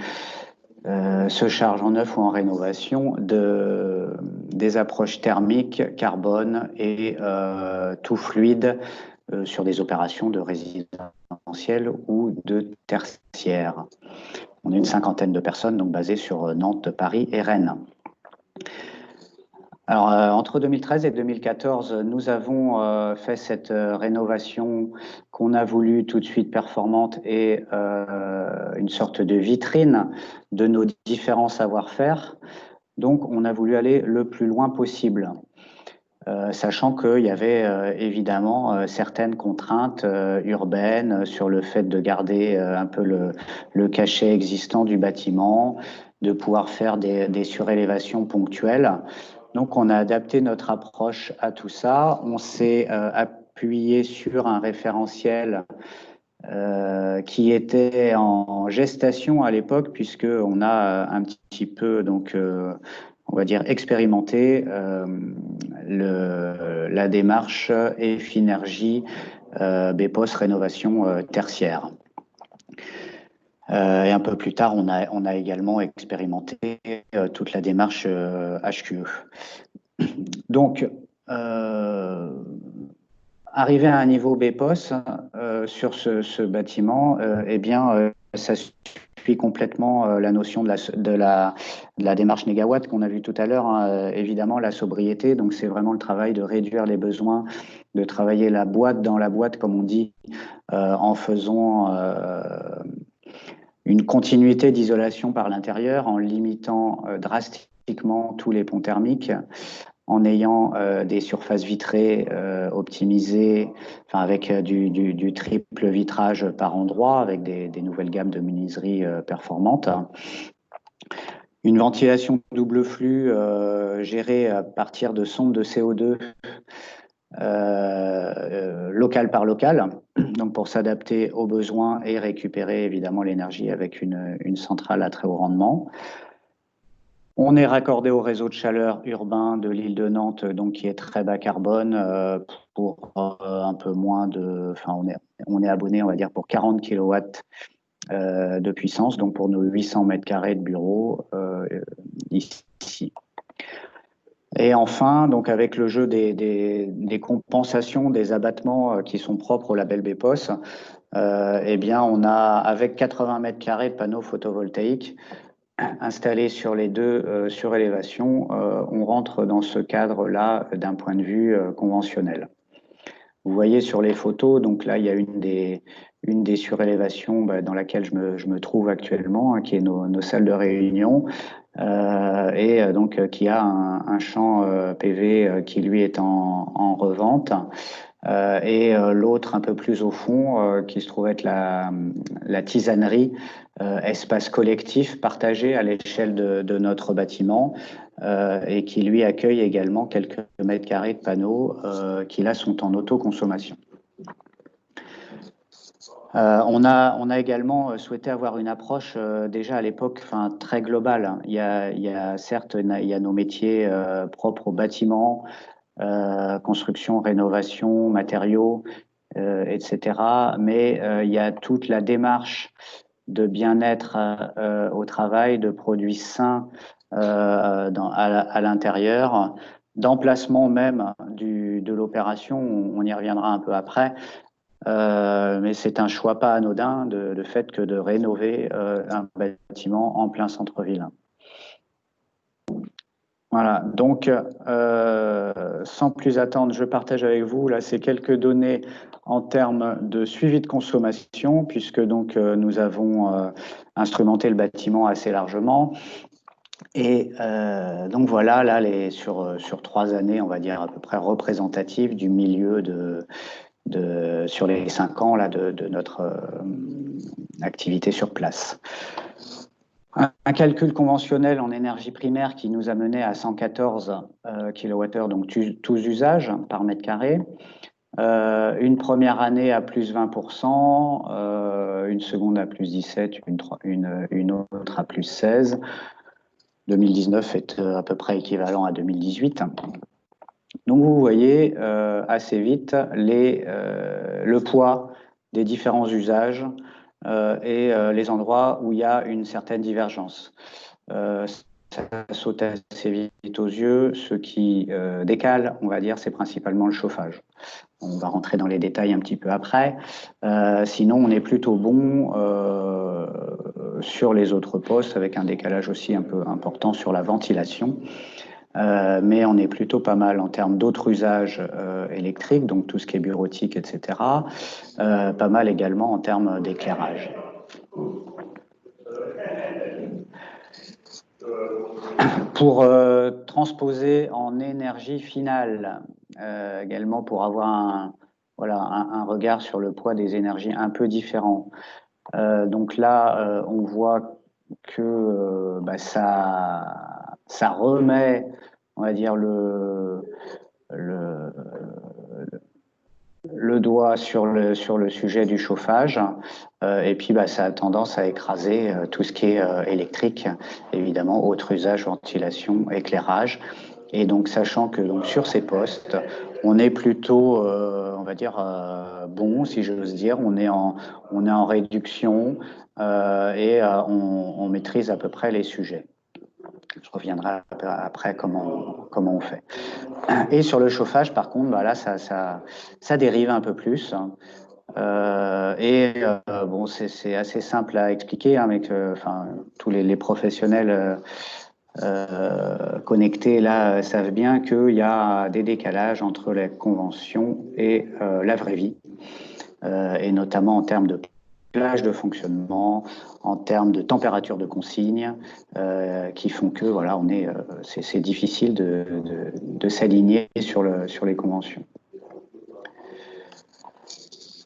[SPEAKER 3] se charge en neuf ou en rénovation des approches thermiques, carbone et tout fluide sur des opérations de résidentiel ou de tertiaire. On est une cinquantaine de personnes, donc basées sur Nantes, Paris et Rennes. Alors, entre 2013 et 2014, nous avons fait cette rénovation qu'on a voulu tout de suite performante et une sorte de vitrine de nos différents savoir-faire. Donc, on a voulu aller le plus loin possible. sachant qu'il y avait évidemment certaines contraintes urbaines sur le fait de garder un peu le cachet existant du bâtiment, de pouvoir faire des surélévations ponctuelles. Donc, on a adapté notre approche à tout ça. On s'est appuyé sur un référentiel qui était en gestation à l'époque, puisqu'on a un petit peu, donc, on va dire, expérimenté la démarche EFINERGIE BPOS rénovation tertiaire. Et un peu plus tard, on a également expérimenté toute la démarche HQE. Donc, arrivé à un niveau BPOS sur ce bâtiment, eh bien, ça suit complètement la notion de la démarche négawatt qu'on a vu tout à l'heure, hein, évidemment la sobriété. Donc, c'est vraiment le travail de réduire les besoins, de travailler la boîte dans la boîte, comme on dit, en faisant une continuité d'isolation par l'intérieur, en limitant drastiquement tous les ponts thermiques, en ayant des surfaces vitrées optimisées, enfin avec du triple vitrage par endroit, avec des nouvelles gammes de menuiseries performantes. Une ventilation double flux gérée à partir de sondes de CO2 local par local, donc pour s'adapter aux besoins et récupérer évidemment l'énergie avec une centrale à très haut rendement. On est raccordé au réseau de chaleur urbain de l'île de Nantes, donc qui est très bas carbone, pour un peu moins de, enfin on est abonné, on va dire, pour 40 kW de puissance, donc pour nos 800 mètres carrés de bureau ici. Et enfin, donc avec le jeu des compensations, des abattements qui sont propres au label BPOS, eh bien on a, avec 80 mètres carrés de panneaux photovoltaïques installés sur les deux surélévations, on rentre dans ce cadre-là d'un point de vue conventionnel. Vous voyez sur les photos, donc là il y a une des surélévations dans laquelle je me trouve actuellement, hein, qui est nos salles de réunion. Et donc qui a un champ PV qui lui est en revente, et l'autre un peu plus au fond qui se trouve être la tisanerie, espace collectif partagé à l'échelle de notre bâtiment, et qui lui accueille également quelques mètres carrés de panneaux qui là sont en autoconsommation. On a également souhaité avoir une approche déjà à l'époque, très globale. Il y a certes il y a nos métiers propres au bâtiment, construction, rénovation, matériaux, etc. Mais il y a toute la démarche de bien-être au travail, de produits sains à l'intérieur, d'emplacement même de l'opération. On y reviendra un peu après. Mais c'est un choix pas anodin de fait que de rénover un bâtiment en plein centre-ville. Voilà, donc sans plus attendre, je partage avec vous là ces quelques données en termes de suivi de consommation, puisque donc nous avons instrumenté le bâtiment assez largement. Et donc voilà, là sur 3 années, on va dire à peu près représentatives du milieu sur les 5 ans là, de notre activité sur place. Un calcul conventionnel en énergie primaire qui nous a mené à 114 kWh, donc tous usages par mètre carré. Une première année à plus 20%, une seconde à plus 17, une autre à plus 16. 2019 est à peu près équivalent à 2018. Donc vous voyez assez vite le poids des différents usages et les endroits où il y a une certaine divergence. Ça saute assez vite aux yeux. Ce qui décale, on va dire, c'est principalement le chauffage. On va rentrer dans les détails un petit peu après. Sinon, on est plutôt bon sur les autres postes, avec un décalage aussi un peu important sur la ventilation. Mais on est plutôt pas mal en termes d'autres usages électriques, donc tout ce qui est bureautique, etc. Pas mal également en termes d'éclairage. Pour transposer en énergie finale également pour avoir un regard sur le poids des énergies un peu différent. Donc là, on voit que ça remet, on va dire, le doigt sur le sujet du chauffage, et puis ça a tendance à écraser tout ce qui est électrique, évidemment, autre usage, ventilation, éclairage. Et donc, sachant que donc, sur ces postes, on est plutôt, on va dire, bon, si j'ose dire, on est en réduction et on maîtrise à peu près les sujets. Je reviendrai après comment on fait. Et sur le chauffage, par contre, là, ça dérive un peu plus. Bon, c'est assez simple à expliquer, hein, mais tous les professionnels connectés là savent bien qu'il y a des décalages entre la convention et la vraie vie, et notamment en termes de plage de fonctionnement, en termes de température de consigne, qui font que voilà, c'est difficile de s'aligner sur les conventions.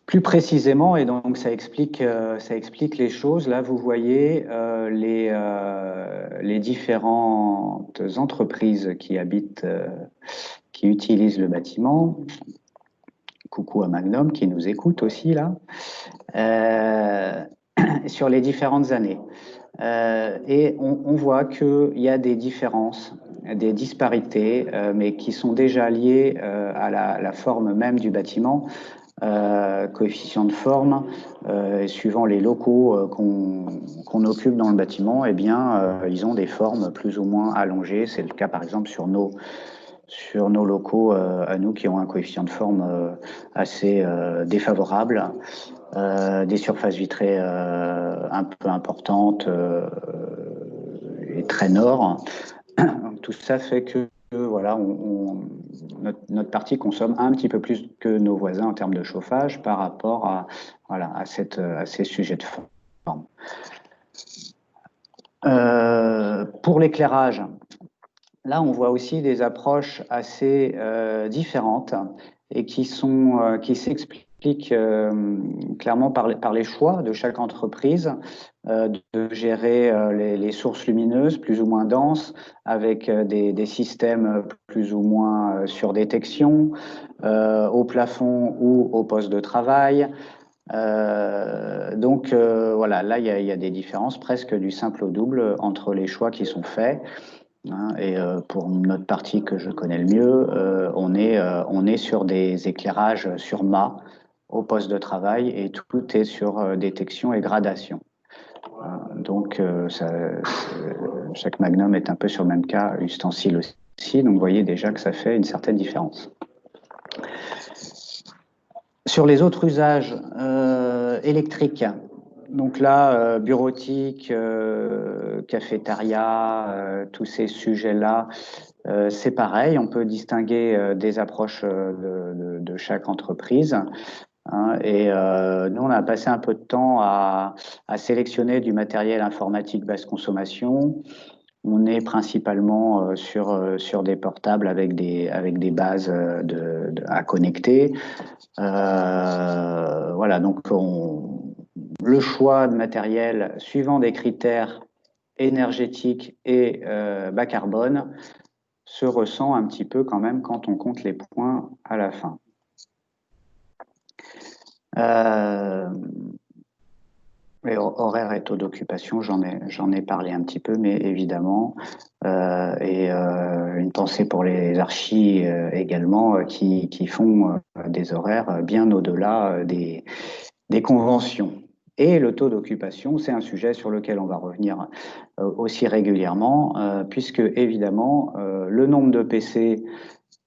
[SPEAKER 3] Plus précisément, et donc ça explique les choses. Là, vous voyez les différentes entreprises qui utilisent le bâtiment. Coucou à Magnum qui nous écoute aussi là. Sur les différentes années. Et on voit qu'il y a des différences, des disparités, mais qui sont déjà liées à la forme même du bâtiment. Coefficient de forme, suivant les locaux qu'on occupe dans le bâtiment, eh bien, ils ont des formes plus ou moins allongées. C'est le cas, par exemple, sur nos locaux à nous qui ont un coefficient de forme assez défavorable, des surfaces vitrées un peu importantes et très nord. Tout ça fait que voilà, notre partie consomme un petit peu plus que nos voisins en termes de chauffage par rapport à ces sujets de forme. Pour l'éclairage, là, on voit aussi des approches assez différentes et qui s'expliquent clairement par les choix de chaque entreprise de gérer les sources lumineuses plus ou moins denses avec des systèmes plus ou moins sur détection, au plafond ou au poste de travail. Donc voilà, là, il y a des différences presque du simple au double entre les choix qui sont faits. Et pour notre partie que je connais le mieux, on est sur des éclairages sur mât au poste de travail et tout est sur détection et gradation. Donc chaque Magnum est un peu sur le même cas, ustensile aussi, donc vous voyez déjà que ça fait une certaine différence. Sur les autres usages électriques, donc là, bureautique, cafétéria, tous ces sujets-là, c'est pareil, on peut distinguer des approches de chaque entreprise. Et nous, on a passé un peu de temps à sélectionner du matériel informatique basse consommation. On est principalement sur des portables avec des bases à connecter. Voilà, donc le choix de matériel suivant des critères énergétiques et bas carbone se ressent un petit peu quand même quand on compte les points à la fin. Les horaires et taux d'occupation, j'en ai parlé un petit peu, mais évidemment, une pensée pour les archis également, qui font des horaires bien au-delà des conventions. Et le taux d'occupation, c'est un sujet sur lequel on va revenir aussi régulièrement, puisque évidemment, le nombre de PC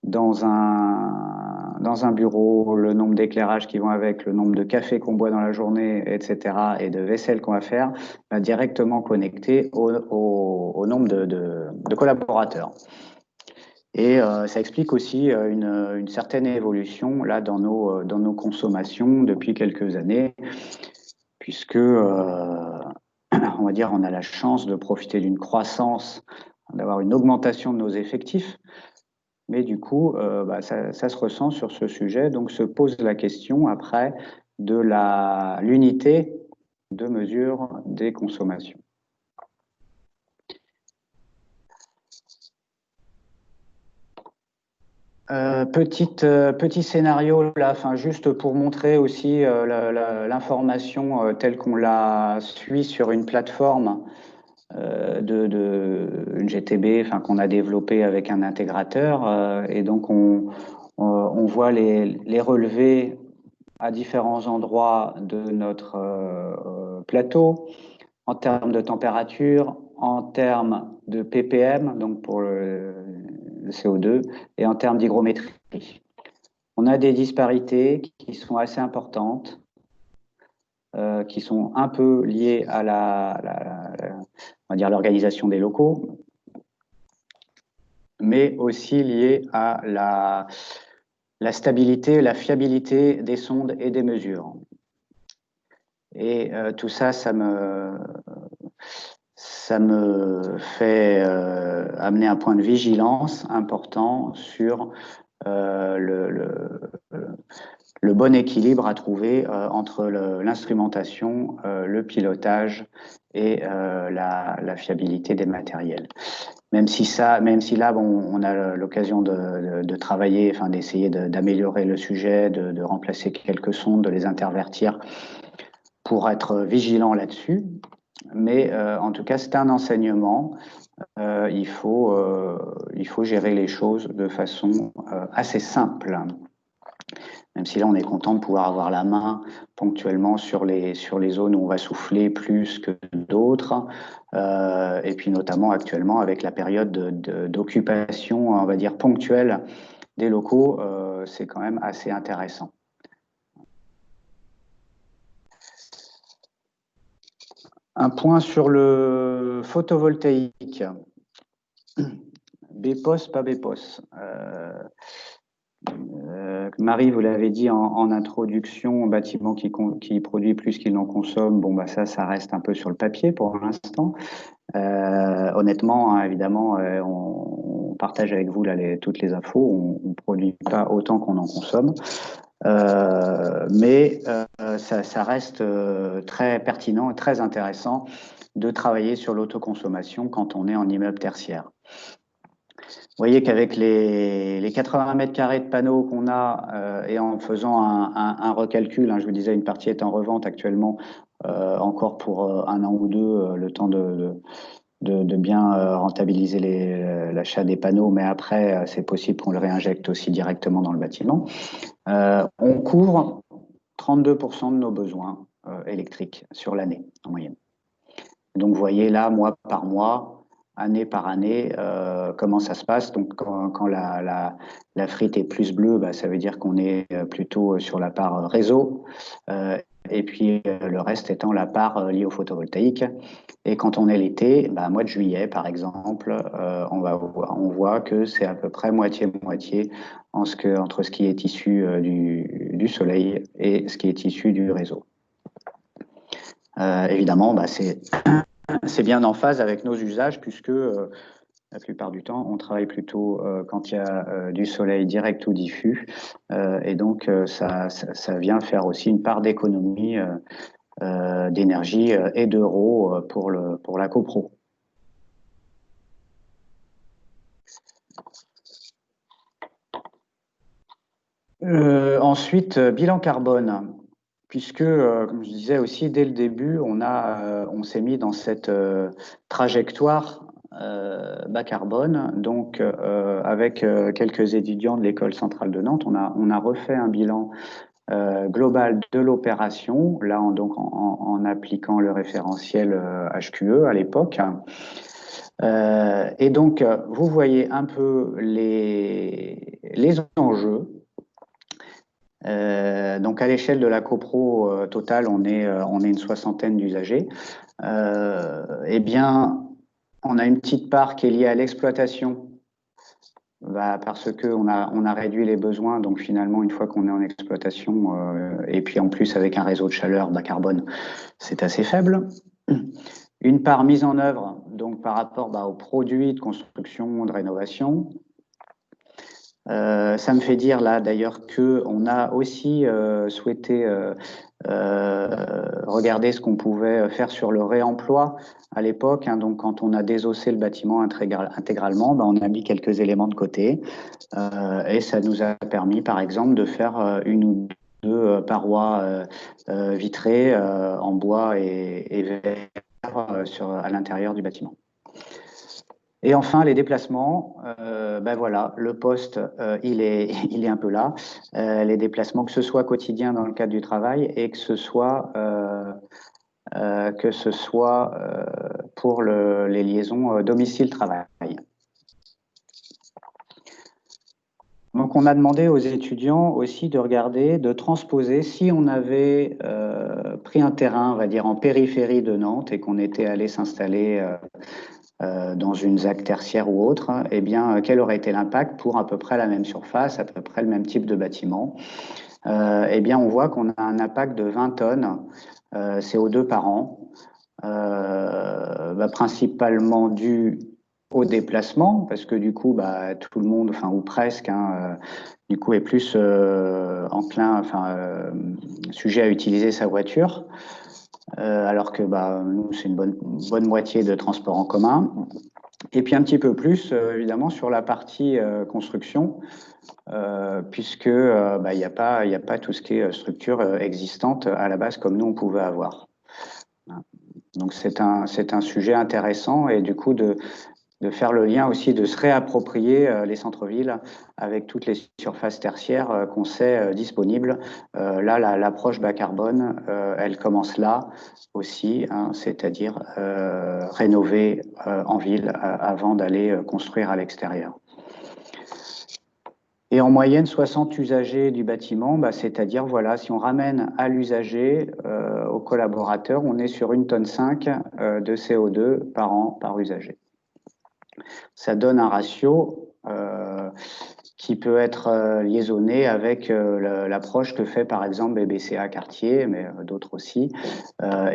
[SPEAKER 3] dans un bureau, le nombre d'éclairages qui vont avec, le nombre de cafés qu'on boit dans la journée, etc., et de vaisselle qu'on va faire, va directement connecter au nombre de collaborateurs. Et ça explique aussi une certaine évolution là dans nos consommations depuis quelques années, puisque on va dire on a la chance de profiter d'une croissance, d'avoir une augmentation de nos effectifs. mais du coup, ça se ressent sur ce sujet. Donc, se pose la question après de l'unité de mesure des consommations. Petit scénario là, juste pour montrer aussi l'information telle qu'on la suit sur une plateforme une GTB, qu'on a développée avec un intégrateur, et donc on voit les relevés à différents endroits de notre plateau en termes de température, en termes de ppm, donc pour le CO2, et en termes d'hygrométrie. On a des disparités qui sont assez importantes, qui sont un peu liées à on va dire l'organisation des locaux, mais aussi liées à la stabilité, la fiabilité des sondes et des mesures. Et tout ça, ça me fait amener un point de vigilance important sur le bon équilibre à trouver entre l'instrumentation, le pilotage et la fiabilité des matériels. Même si là, bon, on a l'occasion de travailler, d'essayer d'améliorer le sujet, de remplacer quelques sondes, de les intervertir pour être vigilant là-dessus. Mais en tout cas, c'est un enseignement. Il faut gérer les choses de façon assez simple. Même si là, on est content de pouvoir avoir la main ponctuellement sur les zones où on va souffler plus que d'autres. Et puis notamment actuellement avec la période d'occupation, on va dire ponctuelle des locaux, c'est quand même assez intéressant. Un point sur le photovoltaïque. BPOS, pas BPOS. Marie, vous l'avez dit en introduction, bâtiment qui produit plus qu'il n'en consomme, bon, ça reste un peu sur le papier pour l'instant. Honnêtement, hein, évidemment, on partage avec vous là, toutes les infos, on ne produit pas autant qu'on en consomme. Mais ça reste très pertinent et très intéressant de travailler sur l'autoconsommation quand on est en immeuble tertiaire. Vous voyez qu'avec les 80 mètres carrés de panneaux qu'on a et en faisant un recalcul, hein, je vous disais, une partie est en revente actuellement, encore pour un an ou deux, le temps de bien rentabiliser l'achat des panneaux, mais après, c'est possible qu'on le réinjecte aussi directement dans le bâtiment. On couvre 32% de nos besoins électriques sur l'année, en moyenne. Donc, vous voyez là, mois par mois, année par année, comment ça se passe. Donc, quand la frite est plus bleue, ça veut dire qu'on est plutôt sur la part réseau, et puis le reste étant la part liée au photovoltaïque. Et quand on est l'été, mois de juillet, par exemple, on voit que c'est à peu près moitié-moitié entre ce qui est issu du soleil et ce qui est issu du réseau. Évidemment, c'est bien en phase avec nos usages puisque la plupart du temps, on travaille plutôt quand il y a du soleil direct ou diffus. Et donc, ça vient faire aussi une part d'économie d'énergie et d'euros pour la copro. Ensuite, bilan carbone. Puisque, comme je disais aussi, dès le début, on s'est mis dans cette trajectoire bas carbone. Donc, avec quelques étudiants de l'école centrale de Nantes, on a refait un bilan global de l'opération, là en appliquant le référentiel HQE à l'époque. Et donc, vous voyez un peu les enjeux. Donc à l'échelle de la copro totale, on est une soixantaine d'usagers. Eh bien, on a une petite part qui est liée à l'exploitation, parce qu'on a réduit les besoins. Donc finalement, une fois qu'on est en exploitation, et puis en plus avec un réseau de chaleur bas carbone, c'est assez faible. Une part mise en œuvre, donc par rapport aux produits de construction, de rénovation. Ça me fait dire là d'ailleurs qu'on a aussi souhaité regarder ce qu'on pouvait faire sur le réemploi à l'époque. Hein. Donc quand on a désossé le bâtiment intégralement, ben, on a mis quelques éléments de côté et ça nous a permis par exemple de faire une ou deux parois vitrées en bois et verre à l'intérieur du bâtiment. Et enfin, les déplacements, ben voilà, le poste, il est un peu là. Les déplacements, que ce soit quotidien dans le cadre du travail et que ce soit pour les liaisons domicile-travail. Donc, on a demandé aux étudiants aussi de regarder, de transposer, si on avait pris un terrain, on va dire, en périphérie de Nantes et qu'on était allé s'installer dans une ZAC tertiaire ou autre, hein, eh bien, quel aurait été l'impact pour à peu près la même surface, à peu près le même type de bâtiment. Eh bien, on voit qu'on a un impact de 20 tonnes CO2 par an, principalement dû au déplacement, parce que du coup, bah, tout le monde, enfin, ou presque, hein, du coup, est plus sujet à utiliser sa voiture. Alors que bah, nous, c'est une bonne moitié de transport en commun. Et puis un petit peu plus, évidemment, sur la partie construction, puisque il n'y a pas tout ce qui est structure existante à la base comme nous, on pouvait avoir. Donc c'est un sujet intéressant et du coup de faire le lien aussi, de se réapproprier les centres-villes avec toutes les surfaces tertiaires qu'on sait disponibles. Là, l'approche bas carbone, elle commence là aussi, hein, c'est-à-dire rénover en ville avant d'aller construire à l'extérieur. Et en moyenne, 60 usagers du bâtiment, c'est-à-dire, voilà, si on ramène à l'usager, au collaborateur, on est sur 1,5 tonne de CO2 par an par usager. Ça donne un ratio qui peut être liaisonné avec l'approche que fait par exemple BBCA Quartier, mais d'autres aussi,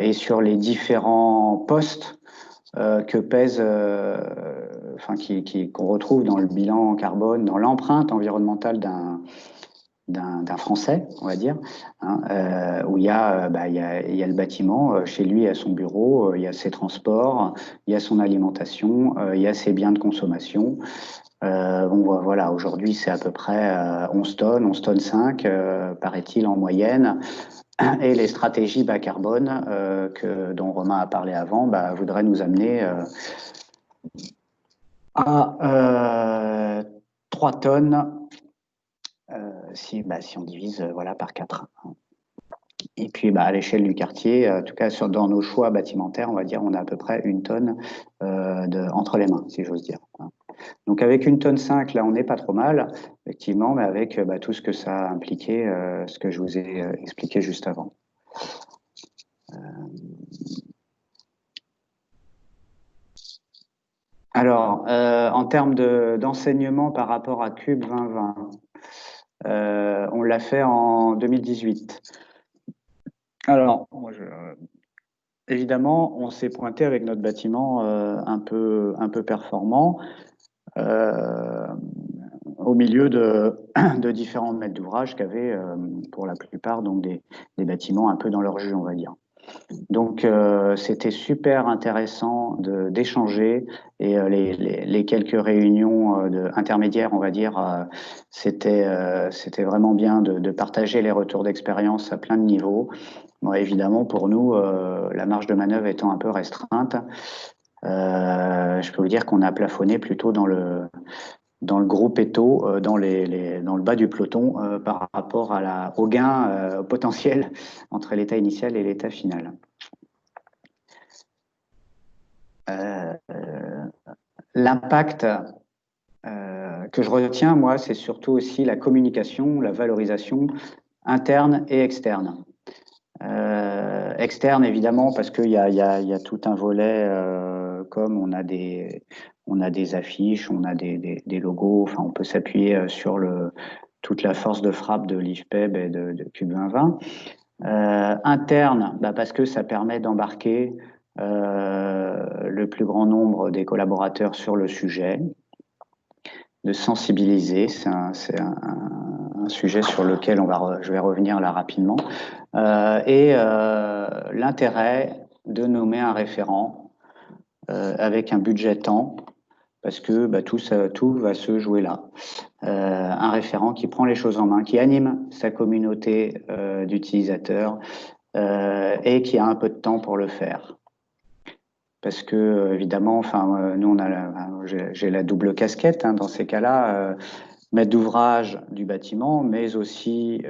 [SPEAKER 3] et sur les différents postes que pèse, qu'on retrouve dans le bilan carbone, dans l'empreinte environnementale d'un Français, on va dire, hein, où il y a le bâtiment, chez lui, il y a son bureau, il y a ses transports, il y a son alimentation, il y a ses biens de consommation. Voilà, aujourd'hui, c'est à peu près 11 tonnes 5, paraît-il, en moyenne. Et les stratégies bas carbone dont Romain a parlé avant voudraient nous amener à 3 tonnes si on divise voilà, par 4. Et puis à l'échelle du quartier, en tout cas dans nos choix bâtimentaires, on va dire on a à peu près 1 tonne entre les mains, si j'ose dire. Donc avec 1,5 tonne, là on n'est pas trop mal, effectivement, mais avec tout ce que ça a impliqué, ce que je vous ai expliqué juste avant. Alors, en termes d'enseignement par rapport à Cube 2020, on l'a fait en 2018. Alors, évidemment, on s'est pointé avec notre bâtiment un peu performant au milieu de différents maîtres d'ouvrage qu'avaient pour la plupart donc des bâtiments un peu dans leur jus, on va dire. Donc, c'était super intéressant d'échanger et les quelques réunions intermédiaires, on va dire, c'était vraiment bien de partager les retours d'expérience à plein de niveaux. Bon, évidemment, pour nous, la marge de manœuvre étant un peu restreinte, je peux vous dire qu'on a plafonné plutôt dans le groupe Eto, dans le bas du peloton par rapport au gain potentiel entre l'état initial et l'état final. L'impact que je retiens, moi, c'est surtout aussi la communication, la valorisation interne et externe. Externe, évidemment, parce qu'il y a tout un volet, comme on a des affiches, on a des logos, enfin, on peut s'appuyer sur toute la force de frappe de l'IFPEB et de Cube 2020. Interne, parce que ça permet d'embarquer le plus grand nombre des collaborateurs sur le sujet. sensibiliser. C'est un sujet sur lequel je vais revenir là rapidement. L'intérêt de nommer un référent avec un budget temps, parce que tout va se jouer là. Un référent qui prend les choses en main, qui anime sa communauté d'utilisateurs et qui a un peu de temps pour le faire. Parce que évidemment, nous j'ai la double casquette dans ces cas-là, maître d'ouvrage du bâtiment, mais aussi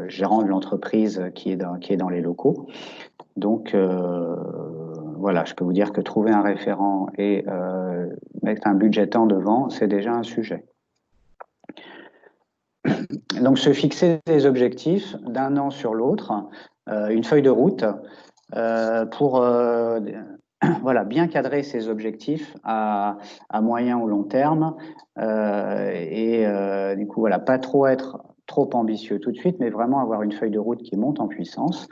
[SPEAKER 3] gérant de l'entreprise qui est dans les locaux. Donc voilà, je peux vous dire que trouver un référent et mettre un budget temps devant, c'est déjà un sujet. Donc se fixer des objectifs d'un an sur l'autre, une feuille de route pour voilà, bien cadrer ces objectifs à moyen ou long terme du coup, voilà, pas trop être trop ambitieux tout de suite, mais vraiment avoir une feuille de route qui monte en puissance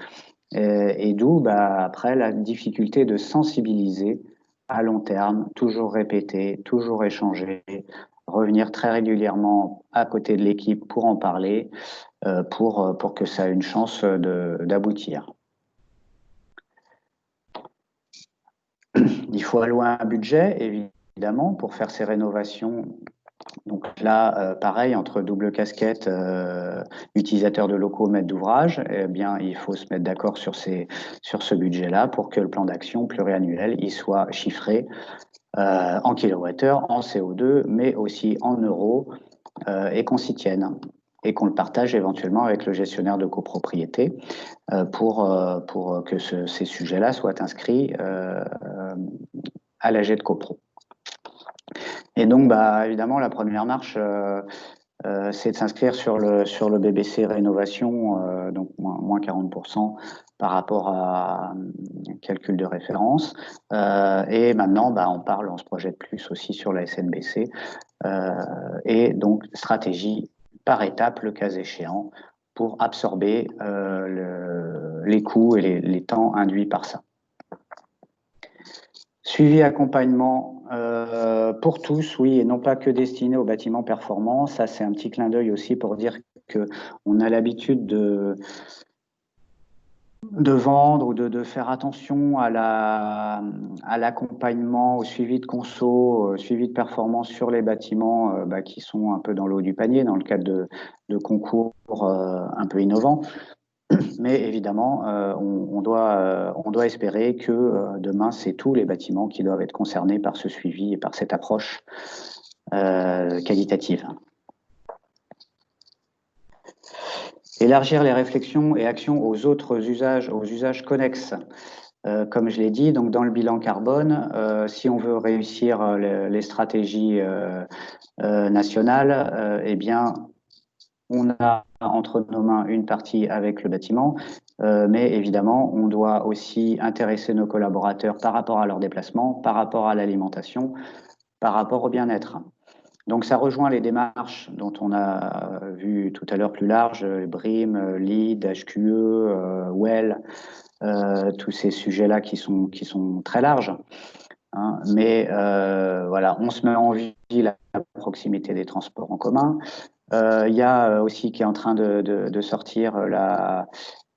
[SPEAKER 3] et d'où après la difficulté de sensibiliser à long terme, toujours répéter, toujours échanger, revenir très régulièrement à côté de l'équipe pour en parler, pour que ça ait une chance d'aboutir. Il faut allouer un budget, évidemment, pour faire ces rénovations. Donc là, pareil, entre double casquette, utilisateur de locaux, maître d'ouvrage, eh bien, il faut se mettre d'accord sur ce budget-là pour que le plan d'action pluriannuel il soit chiffré en kilowattheure, en CO2, mais aussi en euros et qu'on s'y tienne et qu'on le partage éventuellement avec le gestionnaire de copropriété pour que ces sujets-là soient inscrits à l'AG de copro. Et donc, évidemment, la première marche, c'est de s'inscrire sur le BBC rénovation, donc moins 40% par rapport à calcul de référence. Et maintenant, on se projette plus aussi sur la SNBC. Et donc, stratégie par étape, le cas échéant, pour absorber les coûts et les temps induits par ça. Suivi accompagnement pour tous, oui, et non pas que destiné aux bâtiments performants. Ça, c'est un petit clin d'œil aussi pour dire qu'on a l'habitude de vendre ou de faire attention à l'accompagnement, au suivi de conso, suivi de performance sur les bâtiments qui sont un peu dans le haut du panier, dans le cadre de concours un peu innovants. Mais évidemment, on doit espérer que demain, c'est tous les bâtiments qui doivent être concernés par ce suivi et par cette approche qualitative. Élargir les réflexions et actions aux autres usages, aux usages connexes. Comme je l'ai dit, donc dans le bilan carbone, si on veut réussir les stratégies nationales, eh bien, on a entre nos mains une partie avec le bâtiment, mais évidemment, on doit aussi intéresser nos collaborateurs par rapport à leur déplacement, par rapport à l'alimentation, par rapport au bien-être. Donc, ça rejoint les démarches dont on a vu tout à l'heure plus large, BRIM, LEED, HQE, WELL, tous ces sujets-là qui sont très larges. Hein, mais voilà, on se met en ville à proximité des transports en commun. Il y a aussi qui est en train de sortir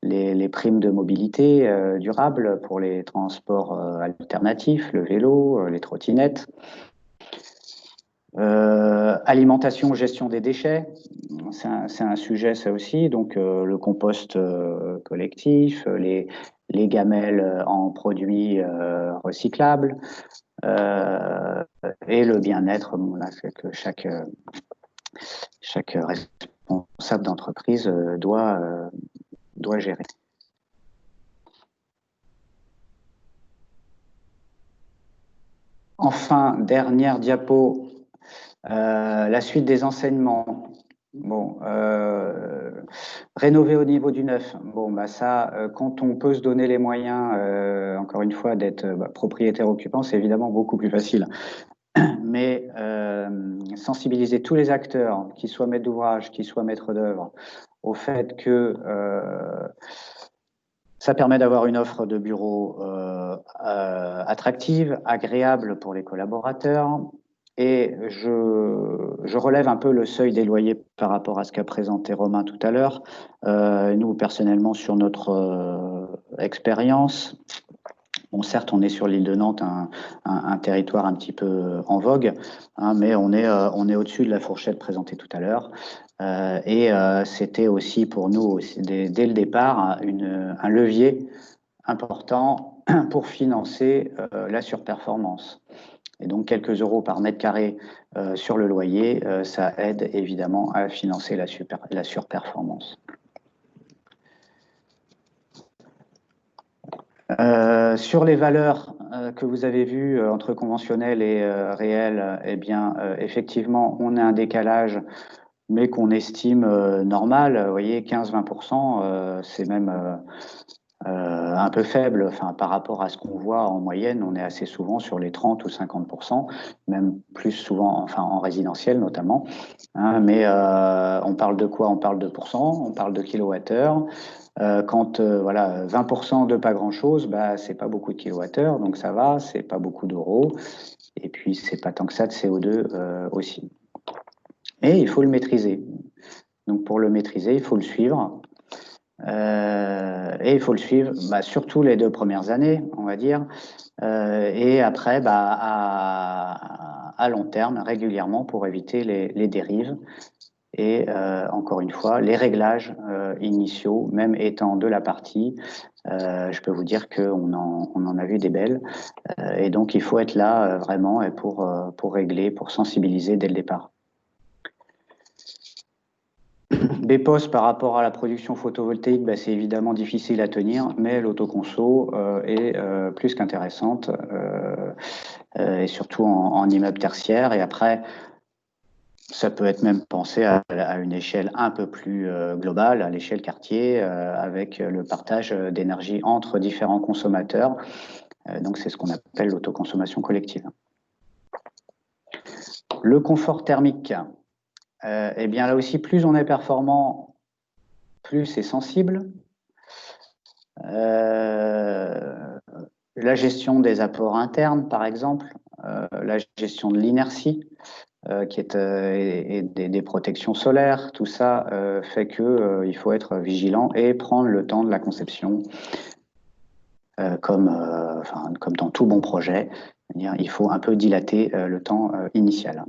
[SPEAKER 3] les primes de mobilité durable pour les transports alternatifs, le vélo, les trottinettes. Alimentation, gestion des déchets, c'est un sujet ça aussi, donc le compost collectif, les gamelles en produits recyclables et le bien-être, que chaque responsable d'entreprise doit gérer. Enfin, dernière diapo, la suite des enseignements. Bon, rénover au niveau du neuf. Bon, ça, quand on peut se donner les moyens, encore une fois, d'être propriétaire occupant, c'est évidemment beaucoup plus facile. Mais sensibiliser tous les acteurs, qu'ils soient maîtres d'ouvrage, qu'ils soient maîtres d'œuvre, au fait que ça permet d'avoir une offre de bureau attractive, agréable pour les collaborateurs, Et je relève un peu le seuil des loyers par rapport à ce qu'a présenté Romain tout à l'heure. Nous, personnellement, sur notre expérience, bon, certes, on est sur l'île de Nantes, un territoire un petit peu en vogue, hein, mais on est au-dessus de la fourchette présentée tout à l'heure. C'était aussi pour nous, aussi, dès le départ, un levier important pour financer la surperformance. Et donc, quelques euros par mètre carré sur le loyer, ça aide évidemment à financer la surperformance. Sur les valeurs que vous avez vues entre conventionnel et réel, eh bien, effectivement, on a un décalage, mais qu'on estime normal. Vous voyez, 15-20%, c'est même un peu faible, enfin, par rapport à ce qu'on voit en moyenne. On est assez souvent sur les 30 ou 50%, même plus souvent, enfin, en résidentiel notamment. Hein, mais on parle de quoi? On parle de pourcents, on parle de kilowattheures. Quand voilà, 20% de pas grand-chose, bah, c'est pas beaucoup de kilowattheures, donc ça va, c'est pas beaucoup d'euros. Et puis, c'est pas tant que ça de CO2 aussi. Et il faut le maîtriser. Donc, pour le maîtriser, il faut le suivre. Et il faut le suivre bah, surtout les 2 premières années, on va dire. Et après, bah, à long terme, régulièrement, pour éviter les dérives. Et encore une fois, les réglages initiaux, même étant de la partie, je peux vous dire qu'on en a vu des belles. Et donc, il faut être là vraiment pour régler, pour sensibiliser dès le départ. BPOS par rapport à la production photovoltaïque, bah, c'est évidemment difficile à tenir, mais l'autoconso est plus qu'intéressante, et surtout en immeuble tertiaire. Et après, ça peut être même pensé à une échelle un peu plus globale, à l'échelle quartier, avec le partage d'énergie entre différents consommateurs. Donc, c'est ce qu'on appelle l'autoconsommation collective. Le confort thermique, eh bien là aussi, plus on est performant, plus c'est sensible. La gestion des apports internes, par exemple, la gestion de l'inertie, qui est et des protections solaires, tout ça fait que il faut être vigilant et prendre le temps de la conception, comme dans tout bon projet. Il faut un peu dilater le temps initial.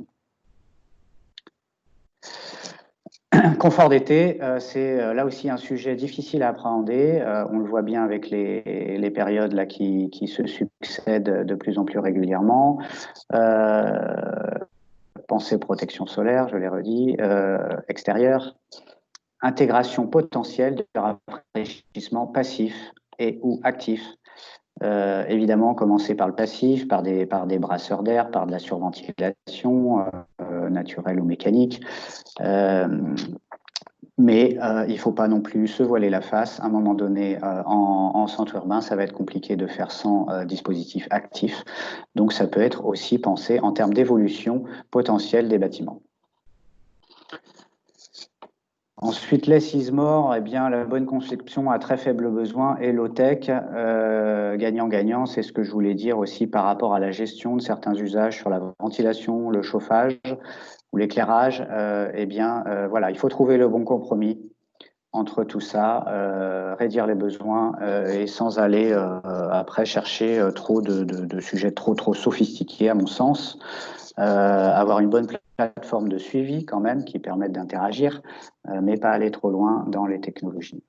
[SPEAKER 3] Confort d'été, c'est là aussi un sujet difficile à appréhender. On le voit bien avec les périodes là qui se succèdent de plus en plus régulièrement. Pensée protection solaire, je l'ai redit, extérieure, intégration potentielle de rafraîchissement passif et ou actif. Évidemment, commencer par le passif, par des brasseurs d'air, par de la surventilation naturelle ou mécanique. Mais il ne faut pas non plus se voiler la face. À un moment donné, en centre urbain, ça va être compliqué de faire sans dispositif actif. Donc, ça peut être aussi pensé en termes d'évolution potentielle des bâtiments. Ensuite, les SISMOR, eh bien, la bonne conception à très faible besoin et low-tech, gagnant-gagnant, c'est ce que je voulais dire aussi par rapport à la gestion de certains usages sur la ventilation, le chauffage ou l'éclairage. Eh bien, voilà, il faut trouver le bon compromis entre tout ça, réduire les besoins et sans aller après chercher trop de sujets trop sophistiqués, à mon sens. Avoir une bonne plateforme de suivi quand même qui permette d'interagir, mais pas aller trop loin dans les technologies.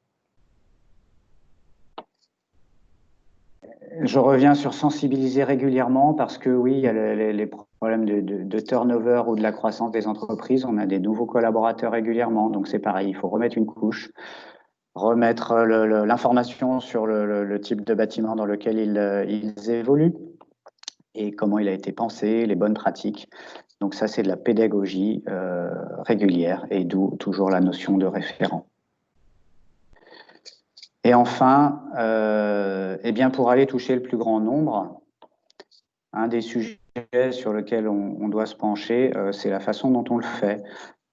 [SPEAKER 3] Je reviens sur sensibiliser régulièrement parce que oui, il y a les problèmes de turnover ou de la croissance des entreprises. On a des nouveaux collaborateurs régulièrement, donc c'est pareil, il faut remettre une couche, remettre l'information sur le type de bâtiment dans lequel ils évoluent et comment il a été pensé, les bonnes pratiques. Donc ça, c'est de la pédagogie régulière et d'où toujours la notion de référent. Et enfin, eh bien pour aller toucher le plus grand nombre, un des sujets sur lesquels on doit se pencher, c'est la façon dont on le fait.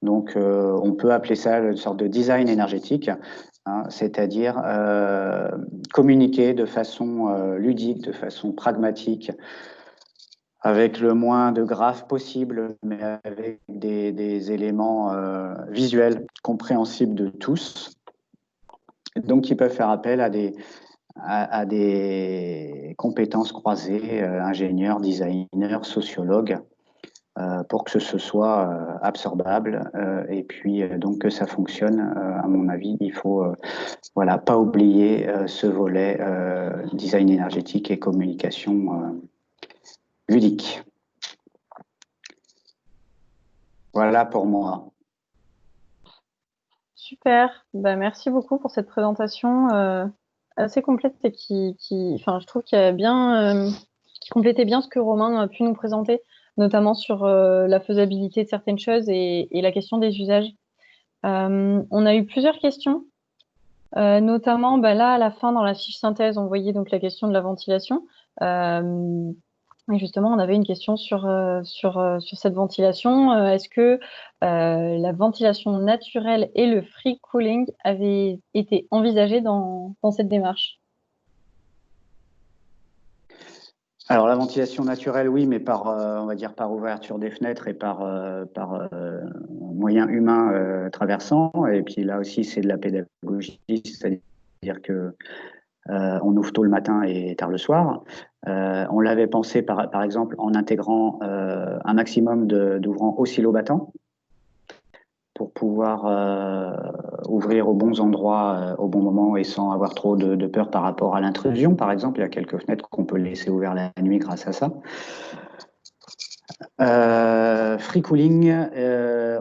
[SPEAKER 3] Donc, on peut appeler ça une sorte de design énergétique, hein, c'est-à-dire communiquer de façon ludique, de façon pragmatique, avec le moins de graphes possible, mais avec des éléments visuels compréhensibles de tous, donc qui peuvent faire appel à des compétences croisées, ingénieurs, designers, sociologues, pour que ce soit absorbable et puis donc que ça fonctionne. À mon avis, il faut voilà, pas oublier ce volet design énergétique et communication ludique. Voilà pour moi.
[SPEAKER 1] Super, bah, merci beaucoup pour cette présentation assez complète et enfin, je trouve qu'il qui complétait bien ce que Romain a pu nous présenter, notamment sur la faisabilité de certaines choses et la question des usages. On a eu plusieurs questions, notamment là à la fin dans la fiche synthèse, on voyait donc la question de la ventilation. Et justement, on avait une question sur cette ventilation. Est-ce que la ventilation naturelle et le free cooling avaient été envisagés dans cette démarche?
[SPEAKER 3] Alors la ventilation naturelle, oui, mais on va dire par ouverture des fenêtres et par moyen humain traversant. Et puis là aussi, c'est de la pédagogie, c'est-à-dire que on ouvre tôt le matin et tard le soir. On l'avait pensé par exemple en intégrant un maximum d'ouvrants oscillobattants pour pouvoir ouvrir aux bons endroits au bon moment et sans avoir trop de peur par rapport à l'intrusion. Par exemple, il y a quelques fenêtres qu'on peut laisser ouvertes la nuit grâce à ça. Free cooling,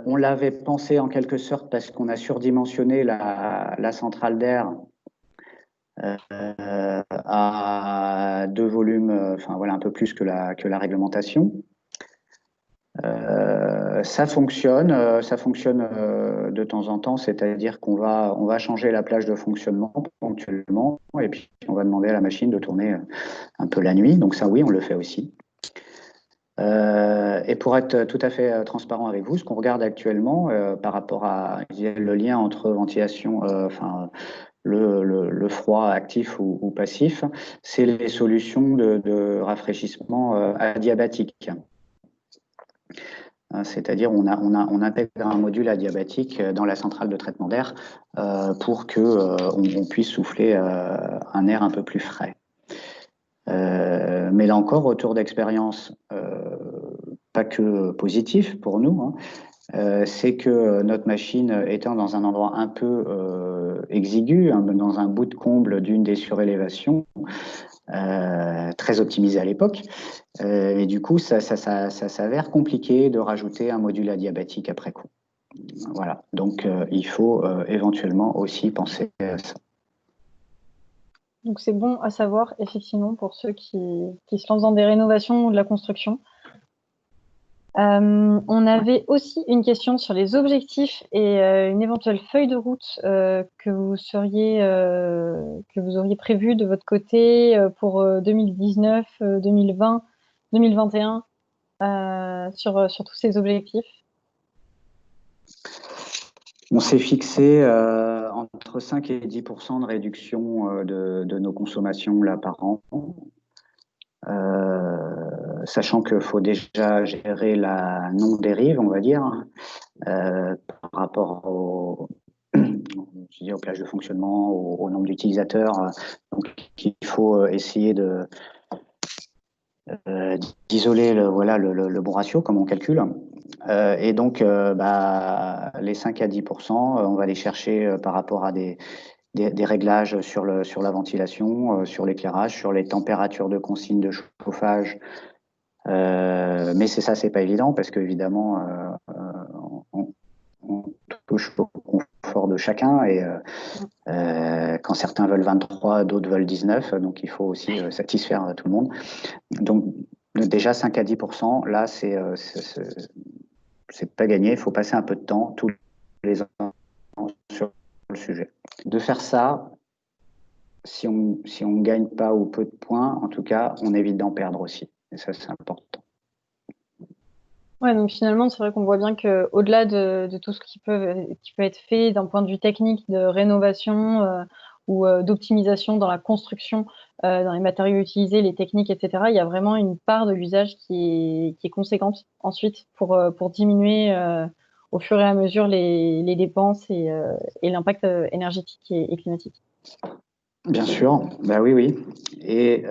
[SPEAKER 3] on l'avait pensé en quelque sorte parce qu'on a surdimensionné la centrale d'air à 2 volumes, enfin voilà, un peu plus que la réglementation. Ça fonctionne de temps en temps, c'est-à-dire qu'on va changer la plage de fonctionnement ponctuellement et puis on va demander à la machine de tourner un peu la nuit. Donc ça, oui, on le fait aussi. Et pour être tout à fait transparent avec vous, ce qu'on regarde actuellement par rapport à le lien entre ventilation, enfin le froid actif ou passif, c'est les solutions de rafraîchissement adiabatique. C'est-à-dire on intègre un module adiabatique dans la centrale de traitement d'air pour que on puisse souffler un air un peu plus frais. Mais là encore, retour d'expérience, pas que positif pour nous, hein, c'est que notre machine étant dans un endroit un peu exigu, hein, dans un bout de comble d'une des surélévations, très optimisé à l'époque. Et du coup, ça s'avère compliqué de rajouter un module adiabatique après coup. Voilà, donc il faut éventuellement aussi penser à ça.
[SPEAKER 1] Donc c'est bon à savoir, effectivement, pour ceux qui se lancent dans des rénovations ou de la construction. On avait aussi une question sur les objectifs et une éventuelle feuille de route que vous auriez prévu de votre côté pour 2019, 2020, 2021 sur tous ces objectifs.
[SPEAKER 3] On s'est fixé entre 5 et 10% de réduction de nos consommations là par an. Sachant qu'il faut déjà gérer la non-dérive, on va dire, par rapport aux plages de fonctionnement, au nombre d'utilisateurs. Donc, il faut essayer d'isoler le bon ratio, comme on calcule. Et donc, les 5 à 10%, on va les chercher par rapport à des réglages sur la ventilation, sur l'éclairage, sur les températures de consigne de chauffage. Mais c'est pas évident parce qu'évidemment, on touche au confort de chacun et quand certains veulent 23, d'autres veulent 19, donc il faut aussi satisfaire tout le monde. Donc déjà 5 à 10%, là c'est pas gagné, il faut passer un peu de temps tous les ans sur le sujet. De faire ça, si on gagne pas ou peu de points, en tout cas, on évite d'en perdre aussi. Et ça, c'est important.
[SPEAKER 1] Ouais, donc finalement, c'est vrai qu'on voit bien qu'au-delà de tout ce qui peut être fait d'un point de vue technique, de rénovation ou d'optimisation dans la construction, dans les matériaux utilisés, les techniques, etc. Il y a vraiment une part de l'usage qui est conséquente ensuite pour diminuer au fur et à mesure les dépenses et l'impact énergétique et climatique.
[SPEAKER 3] Bien sûr, bah oui, oui. Et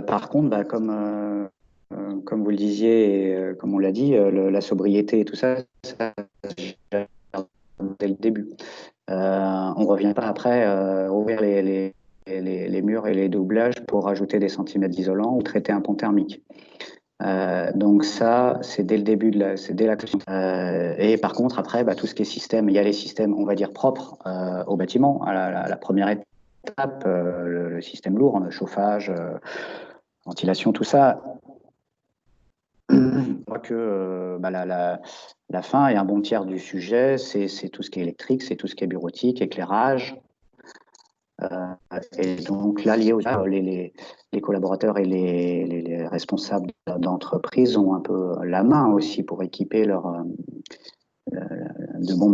[SPEAKER 3] par contre, bah, comme vous le disiez et comme on l'a dit, la sobriété et tout ça, ça dès le début. On ne revient pas après ouvrir les murs et les doublages pour rajouter des centimètres d'isolant ou traiter un pont thermique. Donc ça, c'est dès le début c'est dès la construction. Et par contre, après, bah, tout ce qui est système, il y a les systèmes, on va dire, propres au bâtiment. À la première étape, le système lourd, chauffage, ventilation, tout ça. Je crois que bah, la fin et un bon tiers du sujet, c'est tout ce qui est électrique, c'est tout ce qui est bureautique, éclairage. Et donc là, lié aux les collaborateurs et les responsables d'entreprise ont un peu la main aussi pour équiper de bons.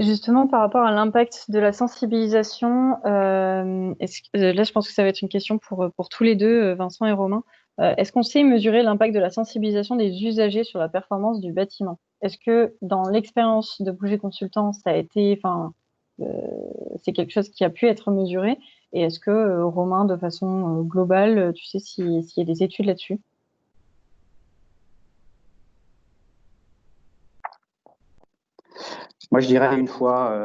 [SPEAKER 1] Justement, par rapport à l'impact de la sensibilisation, là, je pense que ça va être une question pour tous les deux, Vincent et Romain. Est-ce qu'on sait mesurer l'impact de la sensibilisation des usagers sur la performance du bâtiment? Est-ce que dans l'expérience de Bouger Consultant, ça a été, c'est quelque chose qui a pu être mesuré? Et est-ce que, Romain, de façon globale, tu sais s'il y a des études là-dessus?
[SPEAKER 3] Moi, je dirais une fois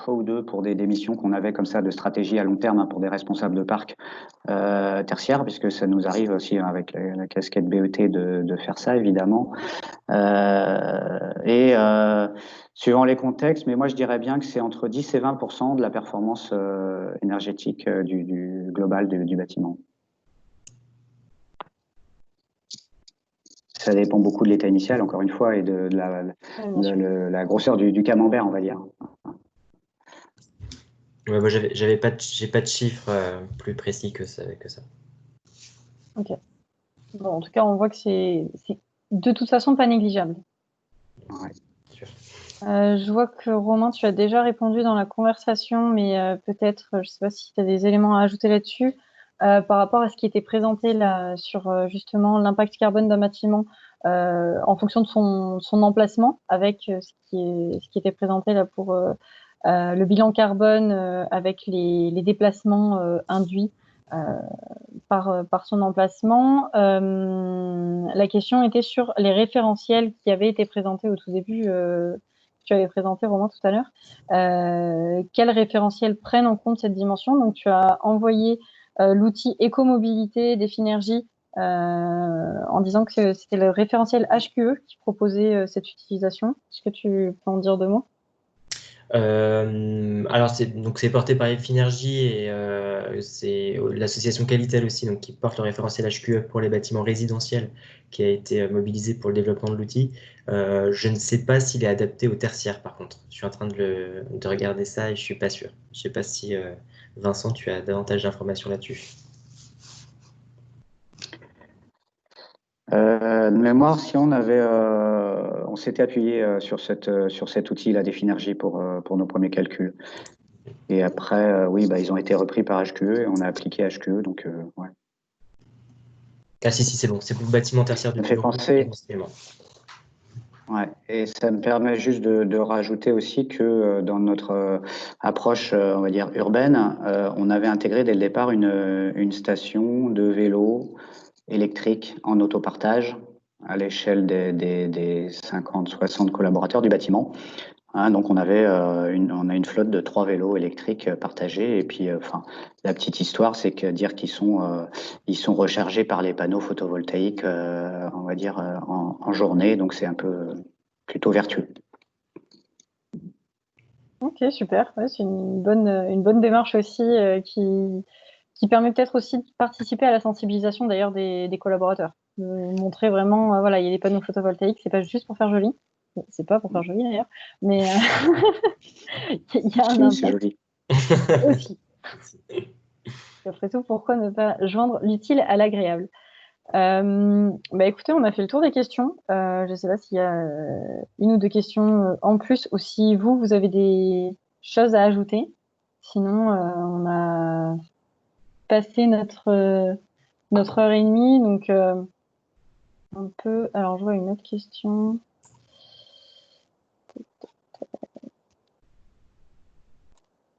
[SPEAKER 3] ou deux pour des missions qu'on avait comme ça de stratégie à long terme, hein, pour des responsables de parc tertiaires, puisque ça nous arrive aussi, hein, avec la casquette BET de faire ça, évidemment. Suivant les contextes, mais moi je dirais bien que c'est entre 10 et 20% de la performance énergétique du global du bâtiment. Ça dépend beaucoup de l'état initial, encore une fois, et de la grosseur du camembert, on va dire.
[SPEAKER 2] Ouais, moi, j'ai pas de chiffres plus précis que ça.
[SPEAKER 1] Ok. Bon, en tout cas, on voit que c'est de toute façon pas négligeable.
[SPEAKER 3] Ouais.
[SPEAKER 1] Je vois que Romain, tu as déjà répondu dans la conversation, mais peut-être, je ne sais pas si tu as des éléments à ajouter là-dessus, par rapport à ce qui était présenté là sur justement l'impact carbone d'un bâtiment en fonction de son emplacement, avec ce qui était présenté là pour le bilan carbone avec les déplacements induits par son emplacement. La question était sur les référentiels qui avaient été présentés au tout début. Tu avais présenté, Romain, tout à l'heure. Quels référentiels prennent en compte cette dimension? Donc, tu as envoyé l'outil écomobilité d'Effinergie en disant que c'était le référentiel HQE qui proposait cette utilisation. Est-ce que tu peux en dire deux mots?
[SPEAKER 2] Alors c'est porté par Effinergie et c'est l'association Qualitel aussi, donc qui porte le référentiel HQE pour les bâtiments résidentiels, qui a été mobilisé pour le développement de l'outil. Je ne sais pas s'il est adapté au tertiaire, par contre. Je suis en train de regarder ça et je suis pas sûr. Je sais pas si Vincent, tu as davantage d'informations là-dessus.
[SPEAKER 3] De mémoire, si on s'était appuyé sur cet outil là d'Effinergie pour nos premiers calculs. Et après, oui, bah, ils ont été repris par HQE et on a appliqué HQE, donc ouais.
[SPEAKER 2] Ah si, c'est bon, c'est pour le bâtiment tertiaire de
[SPEAKER 3] Ça me fait
[SPEAKER 2] bureau.
[SPEAKER 3] penser. Ouais, et ça me permet juste de rajouter aussi que dans notre approche, on va dire urbaine, on avait intégré dès le départ une station de vélo électrique en autopartage à l'échelle des 50-60 collaborateurs du bâtiment. Hein, donc on a une flotte de 3 vélos électriques partagés. Et puis, la petite histoire, c'est que dire qu'ils sont rechargés par les panneaux photovoltaïques, on va dire en journée. Donc c'est un peu plutôt vertueux.
[SPEAKER 1] Ok, super. Ouais, c'est une bonne démarche aussi qui permet peut-être aussi de participer à la sensibilisation d'ailleurs des collaborateurs. De montrer vraiment, voilà, il y a des panneaux photovoltaïques, c'est pas juste pour faire joli. C'est pas pour faire joli d'ailleurs, mais il y a un
[SPEAKER 3] Si, c'est
[SPEAKER 1] impact
[SPEAKER 3] joli.
[SPEAKER 1] aussi. Après tout, pourquoi ne pas joindre l'utile à l'agréable? Écoutez, on a fait le tour des questions. Je ne sais pas s'il y a une ou deux questions en plus, ou si vous avez des choses à ajouter? Sinon, on a passé notre heure et demie, donc on peut. Alors, je vois une autre question.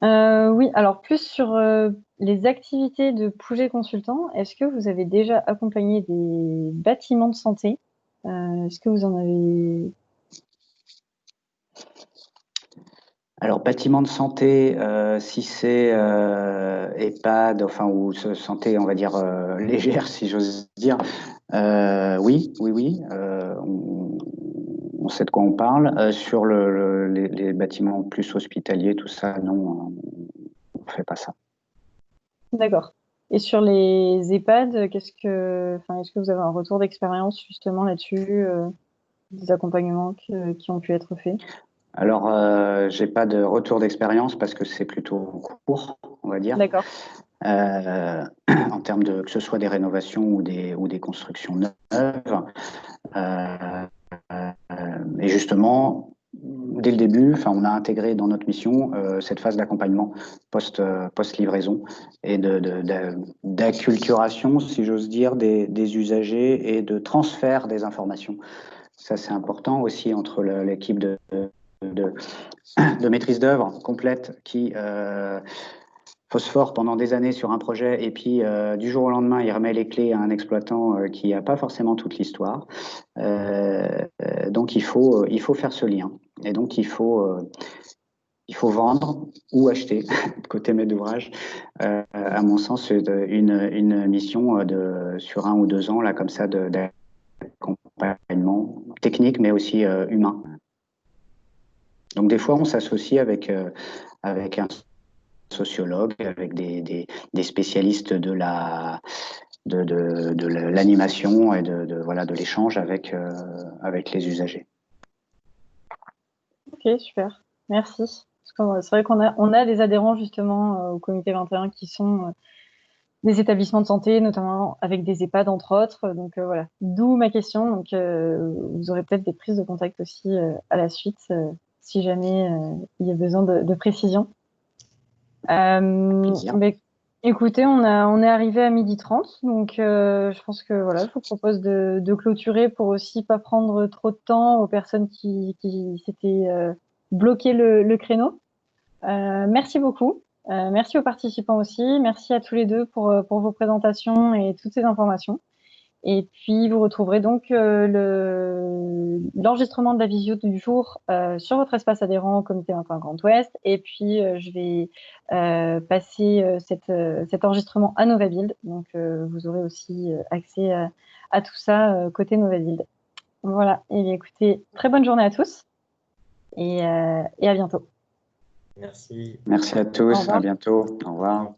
[SPEAKER 1] Oui, alors plus sur les activités de projet consultant. Est-ce que vous avez déjà accompagné des bâtiments de santé? Est-ce que vous en avez...
[SPEAKER 3] Alors, bâtiment de santé, si c'est EHPAD, enfin, ou santé, on va dire, légère, si j'ose dire, oui, on sait de quoi on parle. Sur les bâtiments plus hospitaliers, tout ça, non, on ne fait pas ça.
[SPEAKER 1] D'accord. Et sur les EHPAD, est-ce que vous avez un retour d'expérience justement là-dessus, des accompagnements qui ont pu être faits?
[SPEAKER 3] Alors, j'ai pas de retour d'expérience parce que c'est plutôt court, on va dire.
[SPEAKER 1] D'accord.
[SPEAKER 3] En termes de que ce soit des rénovations ou des constructions neuves. Et justement, dès le début, enfin, on a intégré dans notre mission cette phase d'accompagnement post-livraison et d'acculturation, si j'ose dire, des usagers et de transfert des informations. Ça, c'est important aussi entre l'équipe de maîtrise d'œuvre complète qui phosphore pendant des années sur un projet et puis du jour au lendemain, il remet les clés à un exploitant qui n'a pas forcément toute l'histoire. Donc, il faut faire ce lien. Et donc, il faut vendre ou acheter, côté maître d'ouvrage. À mon sens, une mission sur 1 ou 2 ans, là, comme ça, d'accompagnement technique, mais aussi humain. Donc, des fois, on s'associe avec un sociologue, avec des spécialistes de l'animation et de l'échange avec les usagers.
[SPEAKER 1] Ok, super. Merci. C'est vrai qu'on a des adhérents justement au comité 21 qui sont des établissements de santé, notamment avec des EHPAD entre autres. Donc voilà, d'où ma question. Donc vous aurez peut-être des prises de contact aussi à la suite si jamais il y a besoin de précision. Écoutez, on est arrivé à 12h30, donc je pense que voilà, je vous propose de clôturer pour aussi pas prendre trop de temps aux personnes qui s'étaient bloquées le créneau. Merci beaucoup. Merci aux participants aussi. Merci à tous les deux pour vos présentations et toutes ces informations. Et puis, vous retrouverez donc l'enregistrement de la visio du jour sur votre espace adhérent au comité 21 Grand Ouest. Et puis, je vais passer cet enregistrement à NovaBuild. Donc, vous aurez aussi accès à tout ça côté NovaBuild. Voilà. Et bien, écoutez, très bonne journée à tous et à bientôt.
[SPEAKER 2] Merci.
[SPEAKER 3] Merci à tous. À bientôt. Au revoir.